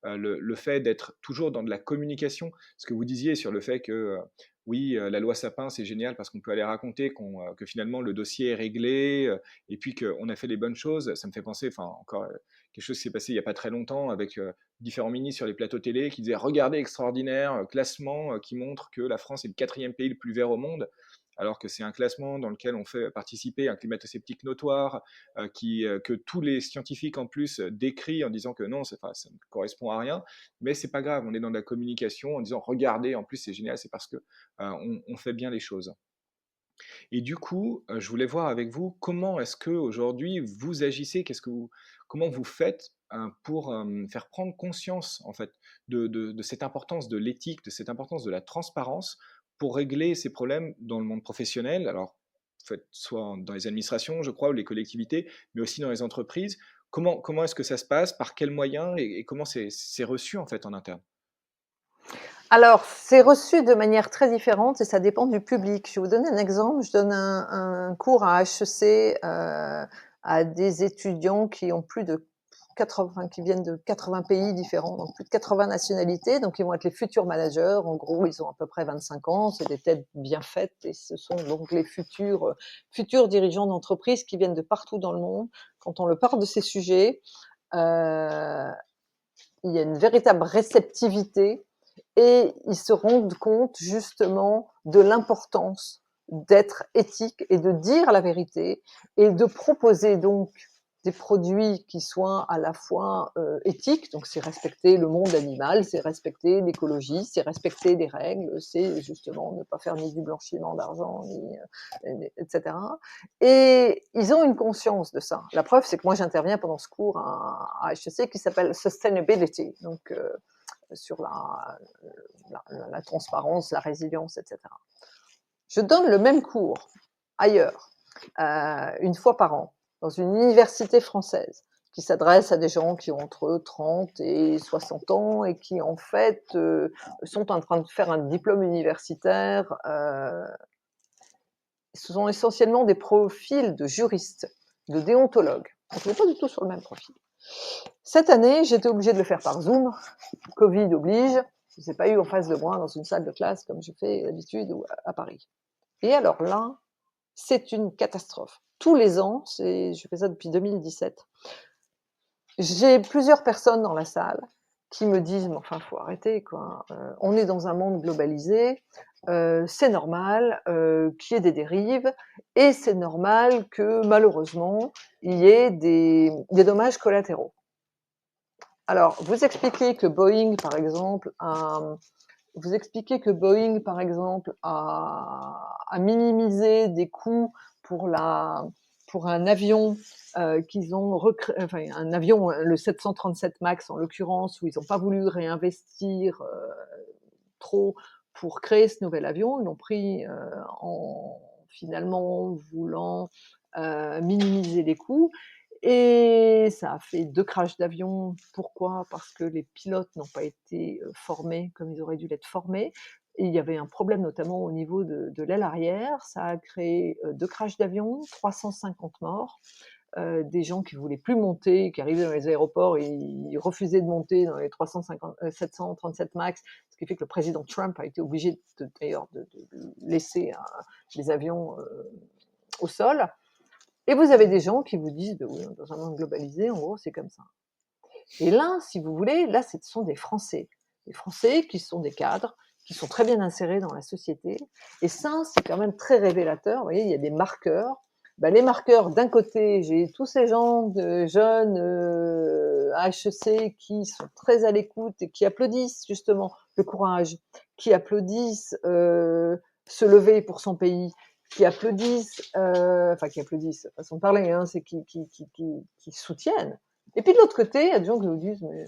le fait d'être toujours dans de la communication. Ce que vous disiez sur le fait que, oui, la loi Sapin, c'est génial parce qu'on peut aller raconter que finalement le dossier est réglé, et puis qu'on a fait les bonnes choses. Ça me fait penser, enfin, encore quelque chose qui s'est passé il n'y a pas très longtemps avec différents ministres sur les plateaux télé qui disaient regardez, extraordinaire, classement qui montre que la France est le quatrième pays le plus vert au monde, alors que c'est un classement dans lequel on fait participer un climato-sceptique notoire, que tous les scientifiques en plus décrient en disant que non, enfin, ça ne correspond à rien, mais c'est pas grave, on est dans de la communication en disant regardez, en plus c'est génial, c'est parce que on fait bien les choses. Et du coup, je voulais voir avec vous comment est-ce que aujourd'hui vous agissez, comment vous faites pour faire prendre conscience en fait de cette importance de l'éthique, de cette importance de la transparence pour régler ces problèmes dans le monde professionnel. Alors, en fait, soit dans les administrations, je crois, ou les collectivités, mais aussi dans les entreprises. Comment est-ce que ça se passe? Par quels moyens? Et comment c'est reçu en fait en interne? Alors, c'est reçu de manière très différente et ça dépend du public. Je vais vous donner un exemple. Je donne un cours à HEC à des étudiants qui ont plus de 80, qui viennent de 80 pays différents, donc plus de 80 nationalités. Donc, ils vont être les futurs managers. En gros, ils ont à peu près 25 ans. C'est des têtes bien faites et ce sont donc les futurs dirigeants d'entreprise qui viennent de partout dans le monde. Quand on leur parle de ces sujets, euh, il y a une véritable réceptivité et ils se rendent compte justement de l'importance d'être éthique et de dire la vérité et de proposer donc des produits qui soient à la fois éthiques, donc c'est respecter le monde animal, c'est respecter l'écologie, c'est respecter les règles, c'est justement ne pas faire ni du blanchiment d'argent, etc. Et ils ont une conscience de ça. La preuve, c'est que moi j'interviens pendant ce cours à HEC qui s'appelle Sustainability, donc sur la transparence, la résilience, etc. Je donne le même cours ailleurs, une fois par an, dans une université française. qui s'adresse à des gens qui ont entre 30 et 60 ans et qui, en fait, sont en train de faire un diplôme universitaire. Ce sont essentiellement des profils de juristes, de déontologues. Donc, on n'est pas du tout sur le même profil. Cette année, j'étais obligée de le faire par Zoom. Covid oblige. Je ne les ai pas eu en face de moi dans une salle de classe comme je fais d'habitude ou à Paris. Et alors là, c'est une catastrophe. Tous les ans, je fais ça depuis 2017, j'ai plusieurs personnes dans la salle qui me disent, mais enfin, faut arrêter, quoi. On est dans un monde globalisé, c'est normal qu'il y ait des dérives, et c'est normal que malheureusement, il y ait des dommages collatéraux. Alors, vous expliquez que Boeing, par exemple, a minimisé des coûts pour un avion qu'ils ont enfin un avion, le 737 Max en l'occurrence, où ils n'ont pas voulu réinvestir trop pour créer ce nouvel avion. Ils l'ont pris en finalement voulant minimiser les coûts. Et ça a fait 2 crashs d'avions. Pourquoi? Parce que les pilotes n'ont pas été formés comme ils auraient dû l'être formés. Et il y avait un problème notamment au niveau de l'aile arrière. Ça a créé 2 crashs d'avions, 350 morts. Des gens qui voulaient plus monter, qui arrivaient dans les aéroports et ils refusaient de monter dans les 737 Max, ce qui fait que le président Trump a été obligé d'ailleurs de laisser les avions au sol. Et vous avez des gens qui vous disent, oui, dans un monde globalisé, en gros, c'est comme ça. Et là, si vous voulez, là, ce sont des Français qui sont des cadres, qui sont très bien insérés dans la société. Et ça, c'est quand même très révélateur. Vous voyez, il y a des marqueurs. Les marqueurs, d'un côté, j'ai tous ces gens de jeunes à HEC qui sont très à l'écoute et qui applaudissent justement le courage, qui applaudissent se lever pour son pays, qui applaudissent, façon de parler, hein, c'est qui soutiennent. Et puis de l'autre côté, il y a des gens qui vous disent, mais...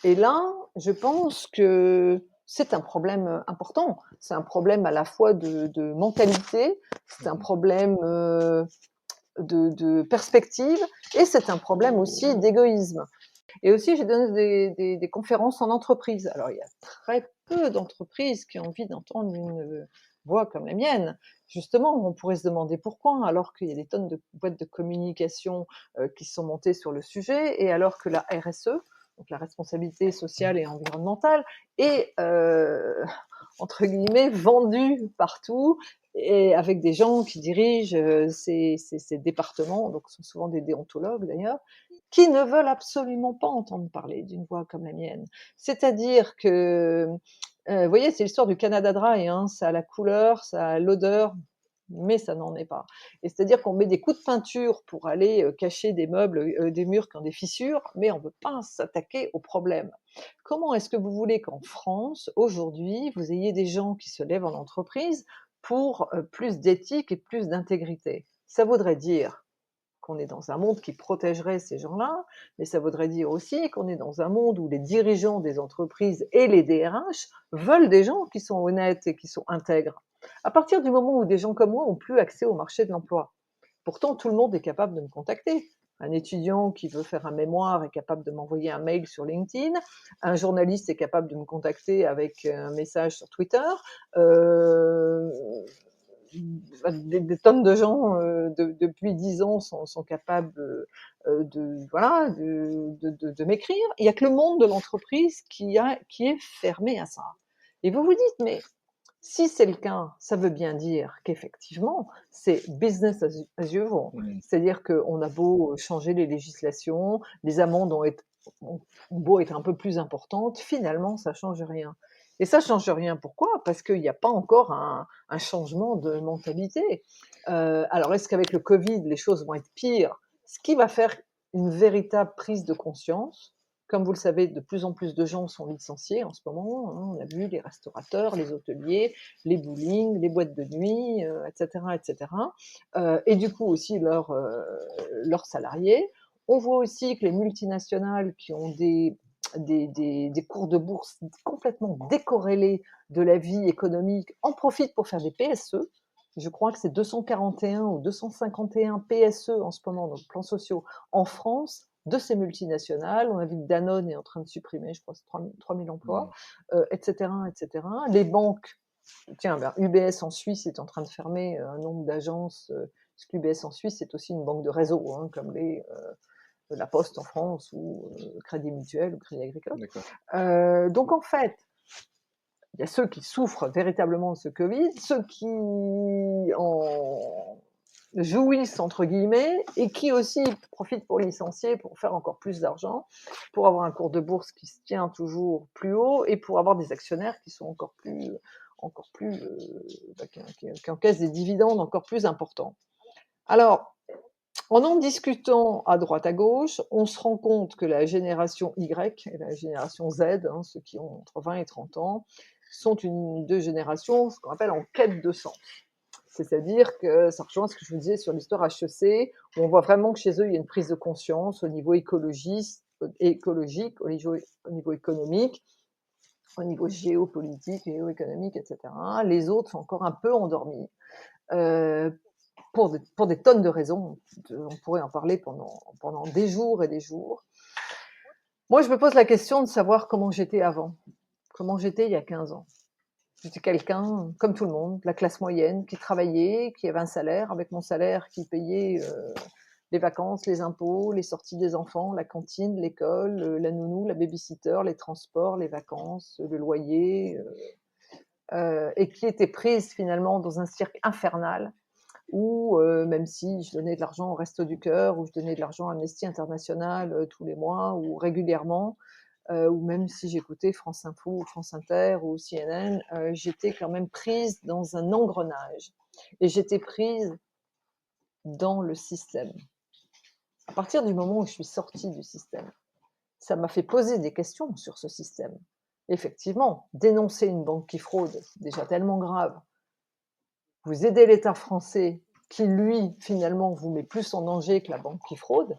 Et là, je pense que c'est un problème important. C'est un problème à la fois de mentalité, c'est un problème de perspective, et c'est un problème aussi d'égoïsme. Et aussi, j'ai donné des conférences en entreprise. Alors, il y a très peu d'entreprises qui ont envie d'entendre une voix comme la mienne. Justement, on pourrait se demander pourquoi, alors qu'il y a des tonnes de boîtes de communication qui sont montées sur le sujet, et alors que la RSE, donc la responsabilité sociale et environnementale, est, entre guillemets, vendue partout, et avec des gens qui dirigent ces départements, donc ce sont souvent des déontologues d'ailleurs, qui ne veulent absolument pas entendre parler d'une voix comme la mienne. C'est-à-dire que, vous voyez, c'est l'histoire du Canada Dry, hein, ça a la couleur, ça a l'odeur, mais ça n'en est pas. Et c'est-à-dire qu'on met des coups de peinture pour aller cacher des meubles, des murs qui ont des fissures, mais on ne veut pas s'attaquer au problème. Comment est-ce que vous voulez qu'en France, aujourd'hui, vous ayez des gens qui se lèvent en entreprise pour plus d'éthique et plus d'intégrité? Ça voudrait dire qu'on est dans un monde qui protégerait ces gens-là, mais ça voudrait dire aussi qu'on est dans un monde où les dirigeants des entreprises et les DRH veulent des gens qui sont honnêtes et qui sont intègres. À partir du moment où des gens comme moi ont plus accès au marché de l'emploi, pourtant tout le monde est capable de me contacter. Un étudiant qui veut faire un mémoire est capable de m'envoyer un mail sur LinkedIn. Un journaliste est capable de me contacter avec un message sur Twitter. Euh, des tonnes de gens depuis 10 ans sont capables de m'écrire. Il n'y a que le monde de l'entreprise qui est fermé à ça. Et vous vous dites, mais si c'est le cas, ça veut bien dire qu'effectivement, c'est business as usual. C'est-à-dire qu'on a beau changer les législations, les amendes ont beau être un peu plus importantes, finalement, ça ne change rien. Et ça ne change rien, pourquoi? Parce qu'il n'y a pas encore un changement de mentalité. Alors, est-ce qu'avec le Covid, les choses vont être pires? Ce qui va faire une véritable prise de conscience, comme vous le savez, de plus en plus de gens sont licenciés en ce moment, hein, on a vu les restaurateurs, les hôteliers, les bowling, les boîtes de nuit, etc., etc. Et du coup aussi leurs salariés. On voit aussi que les multinationales qui ont des cours de bourse complètement décorrélés de la vie économique en profitent pour faire des PSE. je crois que c'est 241 ou 251 PSE en ce moment, donc plans sociaux, en France, de ces multinationales. On a vu que Danone est en train de supprimer, je crois, 3 000 emplois, etc., etc. Les banques, tiens, UBS en Suisse est en train de fermer un nombre d'agences, parce qu'UBS en Suisse, c'est aussi une banque de réseau, hein, comme la Poste en France ou Crédit Mutuel ou Crédit Agricole. Donc en fait, il y a ceux qui souffrent véritablement de ce Covid, ceux qui en jouissent entre guillemets et qui aussi profitent pour licencier, pour faire encore plus d'argent, pour avoir un cours de bourse qui se tient toujours plus haut et pour avoir des actionnaires qui sont encore plus qui encaissent des dividendes encore plus importants. Alors, en discutant à droite à gauche, on se rend compte que la génération Y et la génération Z, hein, ceux qui ont entre 20 et 30 ans, sont deux générations, ce qu'on appelle en quête de sens. C'est-à-dire que ça rejoint ce que je vous disais sur l'histoire HEC, où on voit vraiment que chez eux, il y a une prise de conscience au niveau écologique, au niveau économique, au niveau géopolitique, géoéconomique, etc. Les autres sont encore un peu endormis. Pour des tonnes de raisons, on pourrait en parler pendant des jours et des jours. Moi, je me pose la question de savoir comment j'étais avant, comment j'étais il y a 15 ans. J'étais quelqu'un, comme tout le monde, de la classe moyenne, qui travaillait, qui avait un salaire, avec mon salaire qui payait les vacances, les impôts, les sorties des enfants, la cantine, l'école, la nounou, la babysitter, les transports, les vacances, le loyer, et qui était prise finalement dans un cirque infernal où même si je donnais de l'argent au Resto du Cœur, ou je donnais de l'argent à Amnesty International tous les mois ou régulièrement, ou même si j'écoutais France Info ou France Inter ou CNN, j'étais quand même prise dans un engrenage et j'étais prise dans le système. À partir du moment où je suis sortie du système, ça m'a fait poser des questions sur ce système. Effectivement, dénoncer une banque qui fraude, c'est déjà tellement grave. Vous aidez l'État français qui, lui, finalement, vous met plus en danger que la banque qui fraude,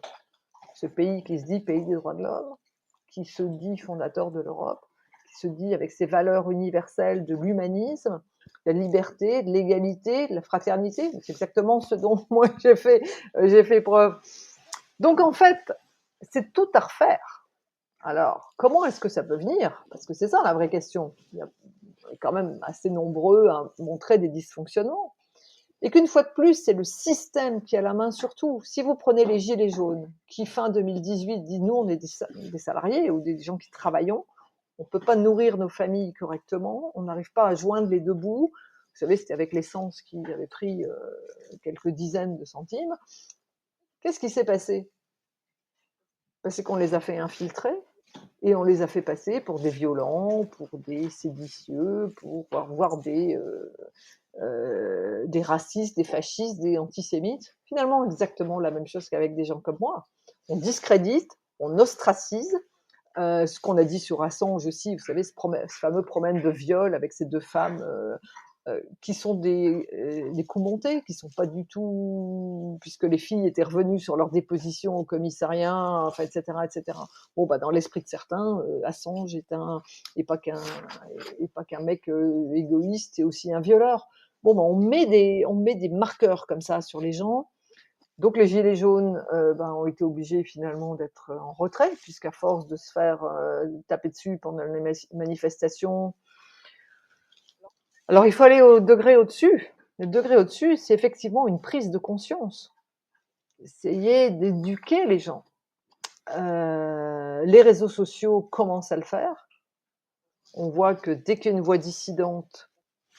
ce pays qui se dit pays des droits de l'homme, qui se dit fondateur de l'Europe, qui se dit avec ses valeurs universelles de l'humanisme, de la liberté, de l'égalité, de la fraternité. C'est exactement ce dont moi j'ai fait preuve. Donc en fait, c'est tout à refaire. Alors, comment est-ce que ça peut venir? Parce que c'est ça la vraie question. Il y a quand même assez nombreux à montrer des dysfonctionnements. Et qu'une fois de plus, c'est le système qui a la main sur tout. Si vous prenez les Gilets jaunes, qui fin 2018 dit nous, on est des salariés ou des gens qui travaillons, on ne peut pas nourrir nos familles correctement, on n'arrive pas à joindre les deux bouts. Vous savez, c'était avec l'essence qui avait pris quelques dizaines de centimes. Qu'est-ce qui s'est passé? C'est qu'on les a fait infiltrer et on les a fait passer pour des violents, pour des séditieux, pour voire des racistes, des fascistes, des antisémites. Finalement, exactement la même chose qu'avec des gens comme moi. On discrédite, on ostracise. Ce qu'on a dit sur Assange aussi, vous savez, ce fameux problème de viol avec ces deux femmes qui sont des coups montés, qui sont pas du tout, puisque les filles étaient revenues sur leur déposition au commissariat, enfin, etc., etc. Bon, dans l'esprit de certains, Assange est pas qu'un mec égoïste, et aussi un violeur. Bon, on met des marqueurs comme ça sur les gens. Donc les gilets jaunes ont été obligés finalement d'être en retrait, puisqu'à force de se faire taper dessus pendant les manifestations. Alors il faut aller au degré au-dessus. Le degré au-dessus, c'est effectivement une prise de conscience. Essayer d'éduquer les gens. Les réseaux sociaux commencent à le faire. On voit que dès qu'il y a une voix dissidente,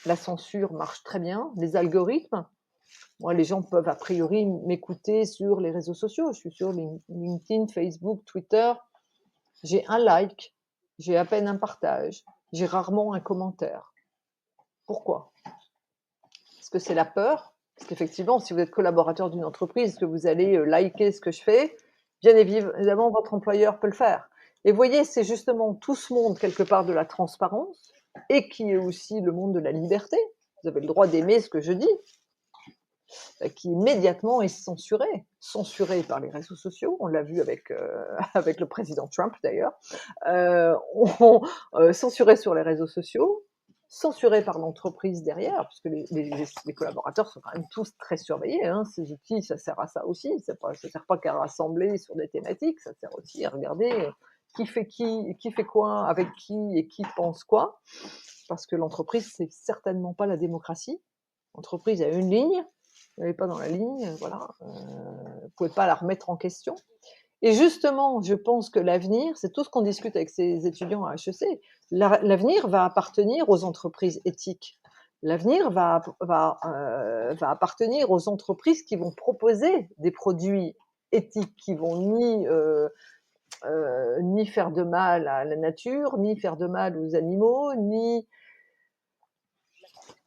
la censure marche très bien. Les algorithmes. Moi, les gens peuvent a priori m'écouter sur les réseaux sociaux. Je suis sur LinkedIn, Facebook, Twitter. J'ai un like, j'ai à peine un partage, j'ai rarement un commentaire. Pourquoi? Est-ce que c'est la peur? Parce qu'effectivement, si vous êtes collaborateur d'une entreprise, que vous allez liker ce que je fais, bien évidemment, votre employeur peut le faire. Et vous voyez, c'est justement tout ce monde, quelque part, de la transparence, et qui est aussi le monde de la liberté. Vous avez le droit d'aimer ce que je dis, qui immédiatement est censuré par les réseaux sociaux. On l'a vu avec le président Trump d'ailleurs. Censuré sur les réseaux sociaux. censurés par l'entreprise derrière, puisque les collaborateurs sont quand même tous très surveillés. Hein. Ces outils, ça sert à ça aussi. Ça ne sert pas qu'à rassembler sur des thématiques, ça sert aussi à regarder qui fait quoi, avec qui et qui pense quoi. Parce que l'entreprise, c'est certainement pas la démocratie. L'entreprise a une ligne, vous n'allez pas dans la ligne, voilà, vous pouvez pas la remettre en question. Et justement, je pense que l'avenir, c'est tout ce qu'on discute avec ces étudiants à HEC. L'avenir va appartenir aux entreprises éthiques. L'avenir va appartenir aux entreprises qui vont proposer des produits éthiques, qui vont ni faire de mal à la nature, ni faire de mal aux animaux, ni...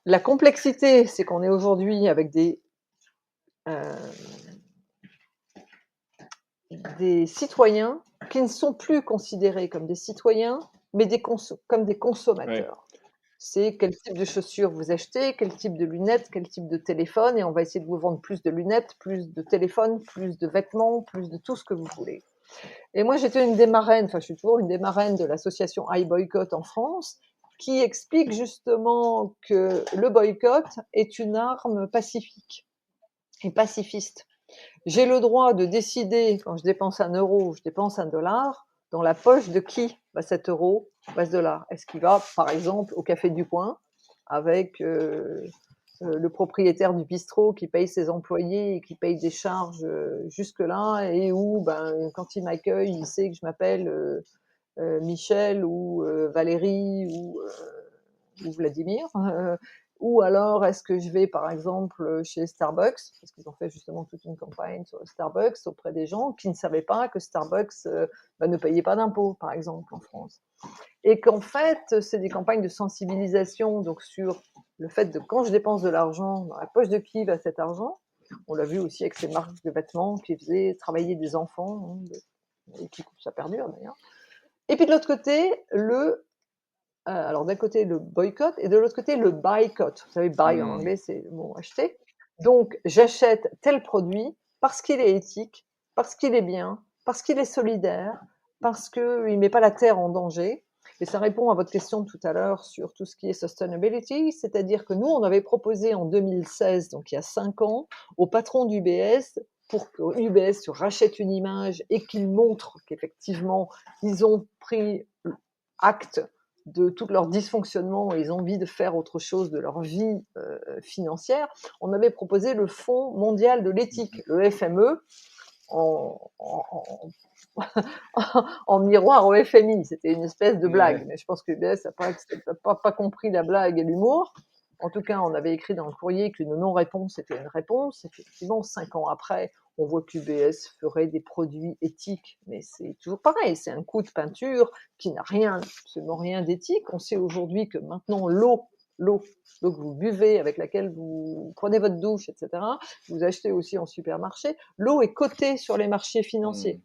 La complexité, c'est qu'on est aujourd'hui avec des citoyens qui ne sont plus considérés comme des citoyens, mais comme des Ouais. consommateurs. C'est quel type de chaussures vous achetez, quel type de lunettes, quel type de téléphone, et on va essayer de vous vendre plus de lunettes, plus de téléphones, plus de vêtements, plus de tout ce que vous voulez. Et moi, j'étais une des marraines, enfin, je suis toujours une des marraines de l'association iBoycott en France, qui explique justement que le boycott est une arme pacifique et pacifiste. J'ai le droit de décider, quand je dépense 1 euro, je dépense 1 dollar, dans la poche de qui va cet euro, va ce dollar. Est-ce qu'il va, par exemple, au café du coin, avec le propriétaire du bistrot qui paye ses employés et qui paye des charges jusque-là, et où, quand il m'accueille, il sait que je m'appelle Michel ou Valérie ou Vladimir. Ou alors, est-ce que je vais, par exemple, chez Starbucks, parce qu'ils ont fait justement toute une campagne sur Starbucks auprès des gens qui ne savaient pas que Starbucks ne payait pas d'impôts, par exemple, en France. Et qu'en fait, c'est des campagnes de sensibilisation donc sur le fait de quand je dépense de l'argent, dans la poche de qui va cet argent. On l'a vu aussi avec ces marques de vêtements qui faisaient travailler des enfants, et qui ça perdure d'ailleurs. Et puis de l'autre côté, alors d'un côté le boycott et de l'autre côté le buycott. Vous savez, buy en anglais, c'est le mot acheter. Donc j'achète tel produit parce qu'il est éthique, parce qu'il est bien, parce qu'il est solidaire, parce qu'il ne met pas la terre en danger. Et ça répond à votre question de tout à l'heure sur tout ce qui est sustainability, c'est-à-dire que nous, on avait proposé en 2016, donc il y a 5 ans, au patron d'UBS, pour que UBS se rachète une image et qu'il montre qu'effectivement, ils ont pris acte de tout leur dysfonctionnement et ils ont envie de faire autre chose de leur vie financière, on avait proposé le Fonds mondial de l'éthique, le FME, en, en, en miroir au FMI. C'était une espèce de blague, mais je pense que UBS n'a pas compris la blague et l'humour. En tout cas, on avait écrit dans le courrier qu'une non-réponse était une réponse. Effectivement, 5 ans après, on voit qu'UBS ferait des produits éthiques, mais c'est toujours pareil, c'est un coup de peinture qui n'a absolument rien d'éthique. On sait aujourd'hui que maintenant, l'eau que vous buvez, avec laquelle vous prenez votre douche, etc., vous achetez aussi en supermarché, l'eau est cotée sur les marchés financiers.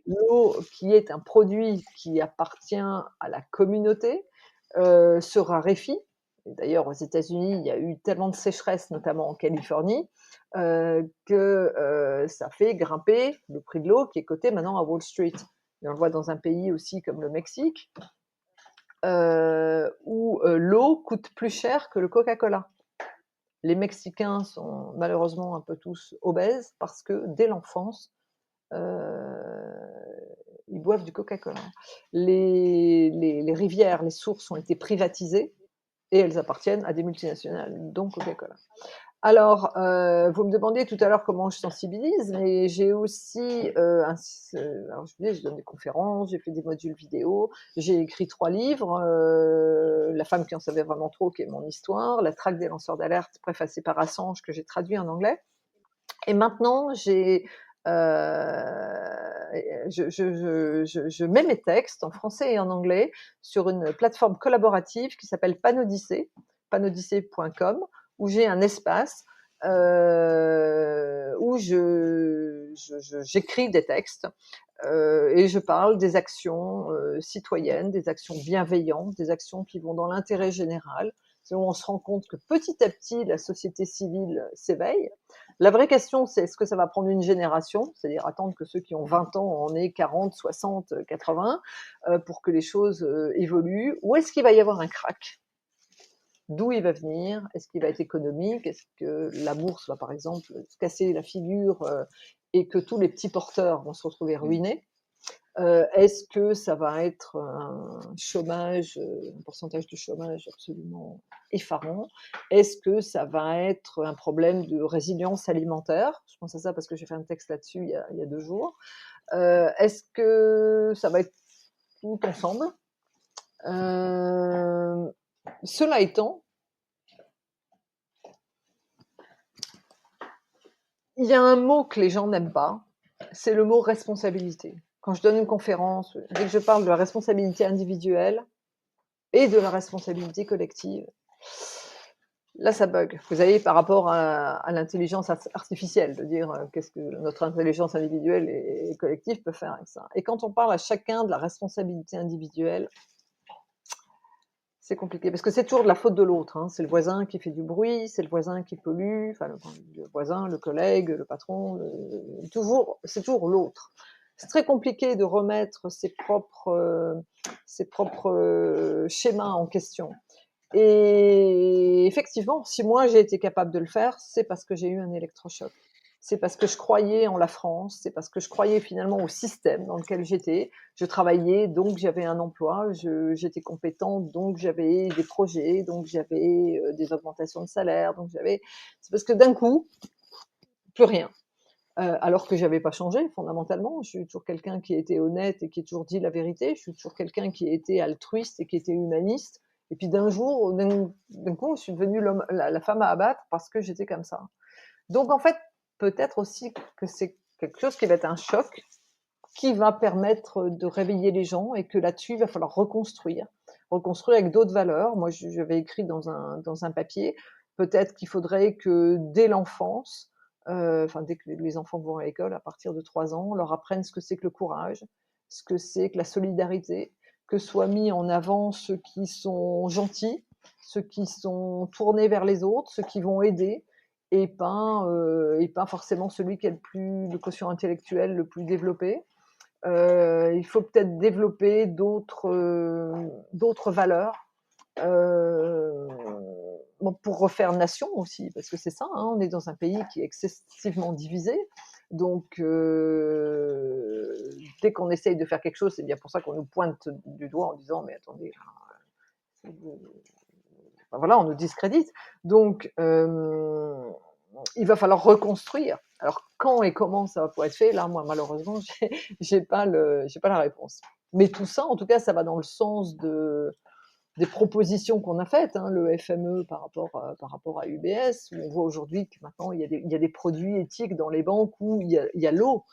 L'eau, qui est un produit qui appartient à la communauté, se raréfie. D'ailleurs, aux États-Unis, il y a eu tellement de sécheresse, notamment en Californie, que ça fait grimper le prix de l'eau qui est coté maintenant à Wall Street. Et on le voit dans un pays aussi comme le Mexique, où l'eau coûte plus cher que le Coca-Cola. Les Mexicains sont malheureusement un peu tous obèses parce que dès l'enfance, ils boivent du Coca-Cola. Les rivières, les sources ont été privatisées et elles appartiennent à des multinationales, dont Coca-Cola. Alors, vous me demandiez tout à l'heure comment je sensibilise, mais j'ai aussi, alors je donne des conférences, j'ai fait des modules vidéo, j'ai écrit 3 livres, La femme qui en savait vraiment trop, qui est mon histoire, La traque des lanceurs d'alerte, préfacée par Assange, que j'ai traduit en anglais. Et maintenant, je mets mes textes en français et en anglais sur une plateforme collaborative qui s'appelle Panodyssée, panodyssée.com, où j'ai un espace où j'écris des textes et je parle des actions citoyennes, des actions bienveillantes, des actions qui vont dans l'intérêt général. C'est où on se rend compte que petit à petit, la société civile s'éveille. La vraie question, c'est est-ce que ça va prendre une génération, c'est-à-dire attendre que ceux qui ont 20 ans en aient 40, 60, 80, pour que les choses évoluent, ou est-ce qu'il va y avoir un crack ? d'où il va venir, est-ce qu'il va être économique, est-ce que la bourse va par exemple se casser la figure et que tous les petits porteurs vont se retrouver Mmh. ruinés. Est-ce que ça va être un chômage, un pourcentage de chômage absolument effarant? Est-ce que ça va être un problème de résilience alimentaire? Je pense à ça parce que j'ai fait un texte là-dessus il y a 2 jours. Est-ce que ça va être tout ensemble? Cela étant, il y a un mot que les gens n'aiment pas, c'est le mot responsabilité. Quand je donne une conférence, dès que je parle de la responsabilité individuelle et de la responsabilité collective, là ça bug. Vous savez, par rapport à l'intelligence artificielle, de dire qu'est-ce que notre intelligence individuelle et collective peut faire avec ça. Et quand on parle à chacun de la responsabilité individuelle, c'est compliqué parce que c'est toujours de la faute de l'autre, hein. C'est le voisin qui fait du bruit, c'est le voisin qui pollue, enfin le voisin, le collègue, le patron, c'est toujours l'autre. C'est très compliqué de remettre ses propres schémas en question. Et effectivement, si moi j'ai été capable de le faire, c'est parce que j'ai eu un électrochoc. C'est parce que je croyais en la France, c'est parce que je croyais finalement au système dans lequel j'étais. Je travaillais, donc j'avais un emploi, j'étais compétente, donc j'avais des projets, donc j'avais des augmentations de salaire, c'est parce que d'un coup, plus rien. Alors que j'avais pas changé fondamentalement. Je suis toujours quelqu'un qui a été honnête et qui a toujours dit la vérité. Je suis toujours quelqu'un qui a été altruiste et qui était humaniste. Et puis d'un coup, je suis devenue la femme à abattre parce que j'étais comme ça. Donc en fait, peut-être aussi que c'est quelque chose qui va être un choc, qui va permettre de réveiller les gens et que là-dessus, il va falloir reconstruire avec d'autres valeurs. Moi, j'avais écrit dans un papier, peut-être qu'il faudrait que dès l'enfance, enfin dès que les enfants vont à l'école, à partir de 3 ans, on leur apprenne ce que c'est que le courage, ce que c'est que la solidarité, que soient mis en avant ceux qui sont gentils, ceux qui sont tournés vers les autres, ceux qui vont aider, et pas forcément celui qui a le quotient intellectuel le plus développé. Il faut peut-être développer d'autres valeurs euh, bon, pour refaire nation aussi, parce que c'est ça, hein, on est dans un pays qui est excessivement divisé. Donc, dès qu'on essaye de faire quelque chose, c'est bien pour ça qu'on nous pointe du doigt en disant mais attendez, enfin, voilà, on nous discrédite. Donc, il va falloir reconstruire. Alors, quand et comment ça va pouvoir être fait, là, moi, malheureusement, j'ai pas la réponse. Mais tout ça, en tout cas, ça va dans le sens des propositions qu'on a faites, hein, le FME par rapport à UBS, où on voit aujourd'hui que maintenant, il y a des produits éthiques dans les banques où il y a l'eau.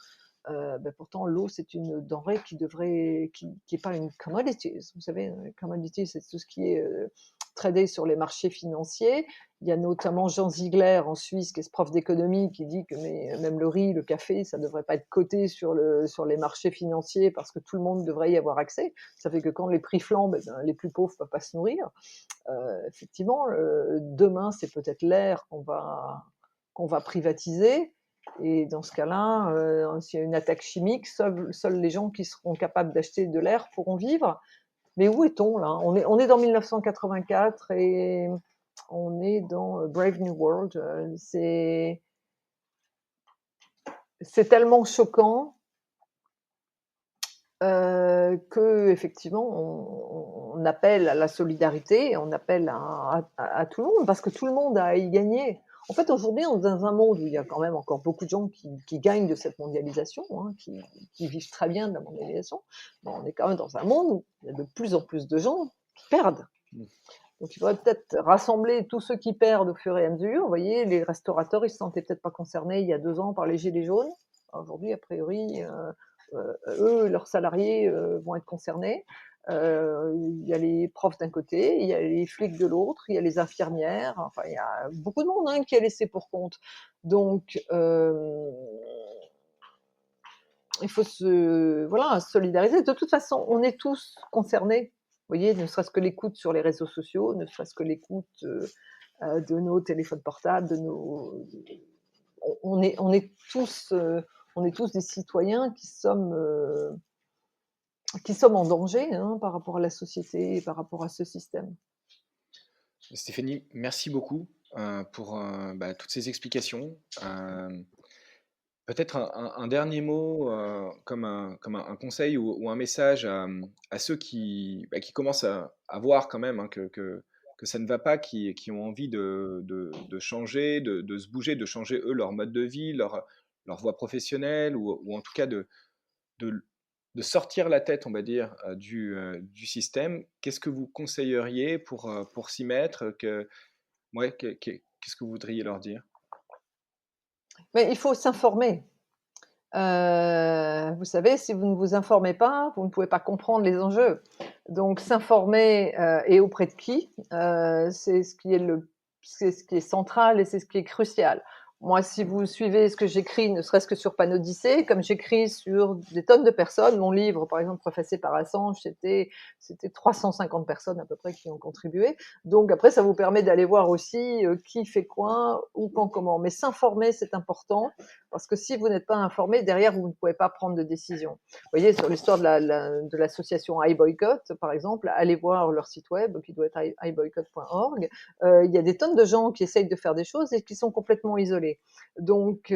Ben pourtant, l'eau, c'est une denrée qui est pas une commodity. Vous savez, commodity, c'est tout ce qui est tradé sur les marchés financiers. Il y a notamment Jean Ziegler en Suisse, qui est ce prof d'économie, qui dit que même le riz, le café, ça ne devrait pas être coté sur les marchés financiers parce que tout le monde devrait y avoir accès. Ça fait que quand les prix flambent, eh ben, les plus pauvres ne peuvent pas se nourrir. Effectivement, demain, c'est peut-être l'air qu'on va privatiser. Et dans ce cas-là, s'il y a une attaque chimique, seuls les gens qui seront capables d'acheter de l'air pourront vivre. Mais où est-on là? On est dans 1984 et on est dans Brave New World. C'est tellement choquant que effectivement on appelle à la solidarité, on appelle à tout le monde parce que tout le monde a à y gagner. En fait, aujourd'hui, on est dans un monde où il y a quand même encore beaucoup de gens qui gagnent de cette mondialisation, hein, qui vivent très bien de la mondialisation. Mais on est quand même dans un monde où il y a de plus en plus de gens qui perdent. Mmh. Donc, il faudrait peut-être rassembler tous ceux qui perdent au fur et à mesure. Vous voyez, les restaurateurs, ils se sentaient peut-être pas concernés il y a 2 ans par les gilets jaunes. Aujourd'hui, a priori, eux, leurs salariés vont être concernés. Il y a les profs d'un côté, il y a les flics de l'autre, il y a les infirmières. Enfin, il y a beaucoup de monde, hein, qui est laissé pour compte. Donc, il faut se solidariser. De toute façon, on est tous concernés. Vous voyez, ne serait-ce que l'écoute sur les réseaux sociaux, ne serait-ce que l'écoute de nos téléphones portables, on est tous des citoyens qui sommes en danger, hein, par rapport à la société et par rapport à ce système. Stéphanie, merci beaucoup pour toutes ces explications. Peut-être un dernier mot, comme un conseil ou un message à ceux qui commencent à voir quand même, hein, que ça ne va pas, qui ont envie de changer, de se bouger, de changer eux leur mode de vie, leur voie professionnelle, ou en tout cas de, de sortir la tête, on va dire, du système. Qu'est-ce que vous conseilleriez pour s'y mettre, ouais, qu'est-ce que vous voudriez leur dire? Mais il faut s'informer. Vous savez, si vous ne vous informez pas, vous ne pouvez pas comprendre les enjeux. Donc s'informer, et auprès de qui? C'est ce qui est central et c'est ce qui est crucial. Moi, si vous suivez ce que j'écris, ne serait-ce que sur Panodicée, comme j'écris sur des tonnes de personnes, mon livre, par exemple, préfacé par Assange, c'était 350 personnes à peu près qui ont contribué. Donc après, ça vous permet d'aller voir aussi, qui fait quoi, où, quand, comment. Mais s'informer, c'est important parce que si vous n'êtes pas informé, derrière, vous ne pouvez pas prendre de décision. Vous voyez, sur l'histoire de l'association iBoycott, par exemple, allez voir leur site web qui doit être iboycott.org. Il y a des tonnes de gens qui essayent de faire des choses et qui sont complètement isolés. Donc,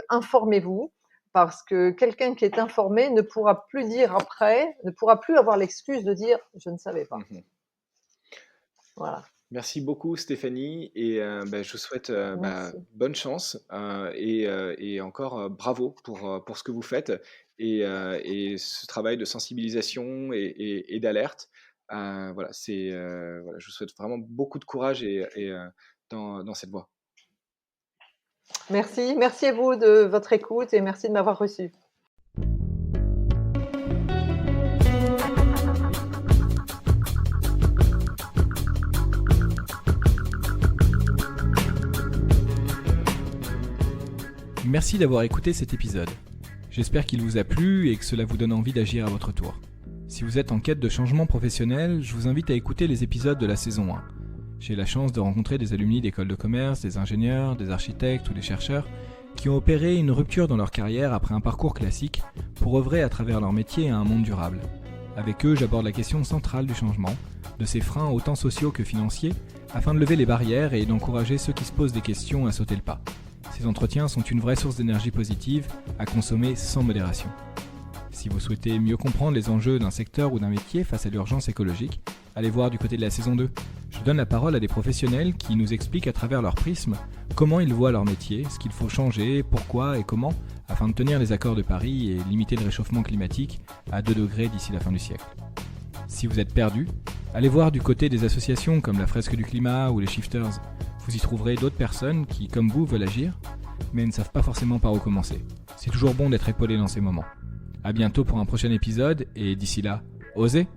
informez-vous parce que quelqu'un qui est informé ne pourra plus dire après, ne pourra plus avoir l'excuse de dire « je ne savais pas Mhm. ». Voilà. Merci beaucoup Stéphanie, et je vous souhaite Merci. bonne chance, et encore bravo pour ce que vous faites, et ce travail de sensibilisation et d'alerte. Voilà, je vous souhaite vraiment beaucoup de courage dans cette voie. Merci. Merci à vous de votre écoute et merci de m'avoir reçu. Merci d'avoir écouté cet épisode. J'espère qu'il vous a plu et que cela vous donne envie d'agir à votre tour. Si vous êtes en quête de changement professionnel, je vous invite à écouter les épisodes de la saison 1. J'ai la chance de rencontrer des alumni d'écoles de commerce, des ingénieurs, des architectes ou des chercheurs qui ont opéré une rupture dans leur carrière après un parcours classique pour œuvrer à travers leur métier à un monde durable. Avec eux, j'aborde la question centrale du changement, de ses freins autant sociaux que financiers, afin de lever les barrières et d'encourager ceux qui se posent des questions à sauter le pas. Ces entretiens sont une vraie source d'énergie positive à consommer sans modération. Si vous souhaitez mieux comprendre les enjeux d'un secteur ou d'un métier face à l'urgence écologique, allez voir du côté de la saison 2. Je donne la parole à des professionnels qui nous expliquent à travers leur prisme comment ils voient leur métier, ce qu'il faut changer, pourquoi et comment, afin de tenir les accords de Paris et limiter le réchauffement climatique à 2 degrés d'ici la fin du siècle. Si vous êtes perdu, allez voir du côté des associations comme la Fresque du Climat ou les Shifters. Vous y trouverez d'autres personnes qui, comme vous, veulent agir, mais ne savent pas forcément par où commencer. C'est toujours bon d'être épaulé dans ces moments. À bientôt pour un prochain épisode, et d'ici là, osez!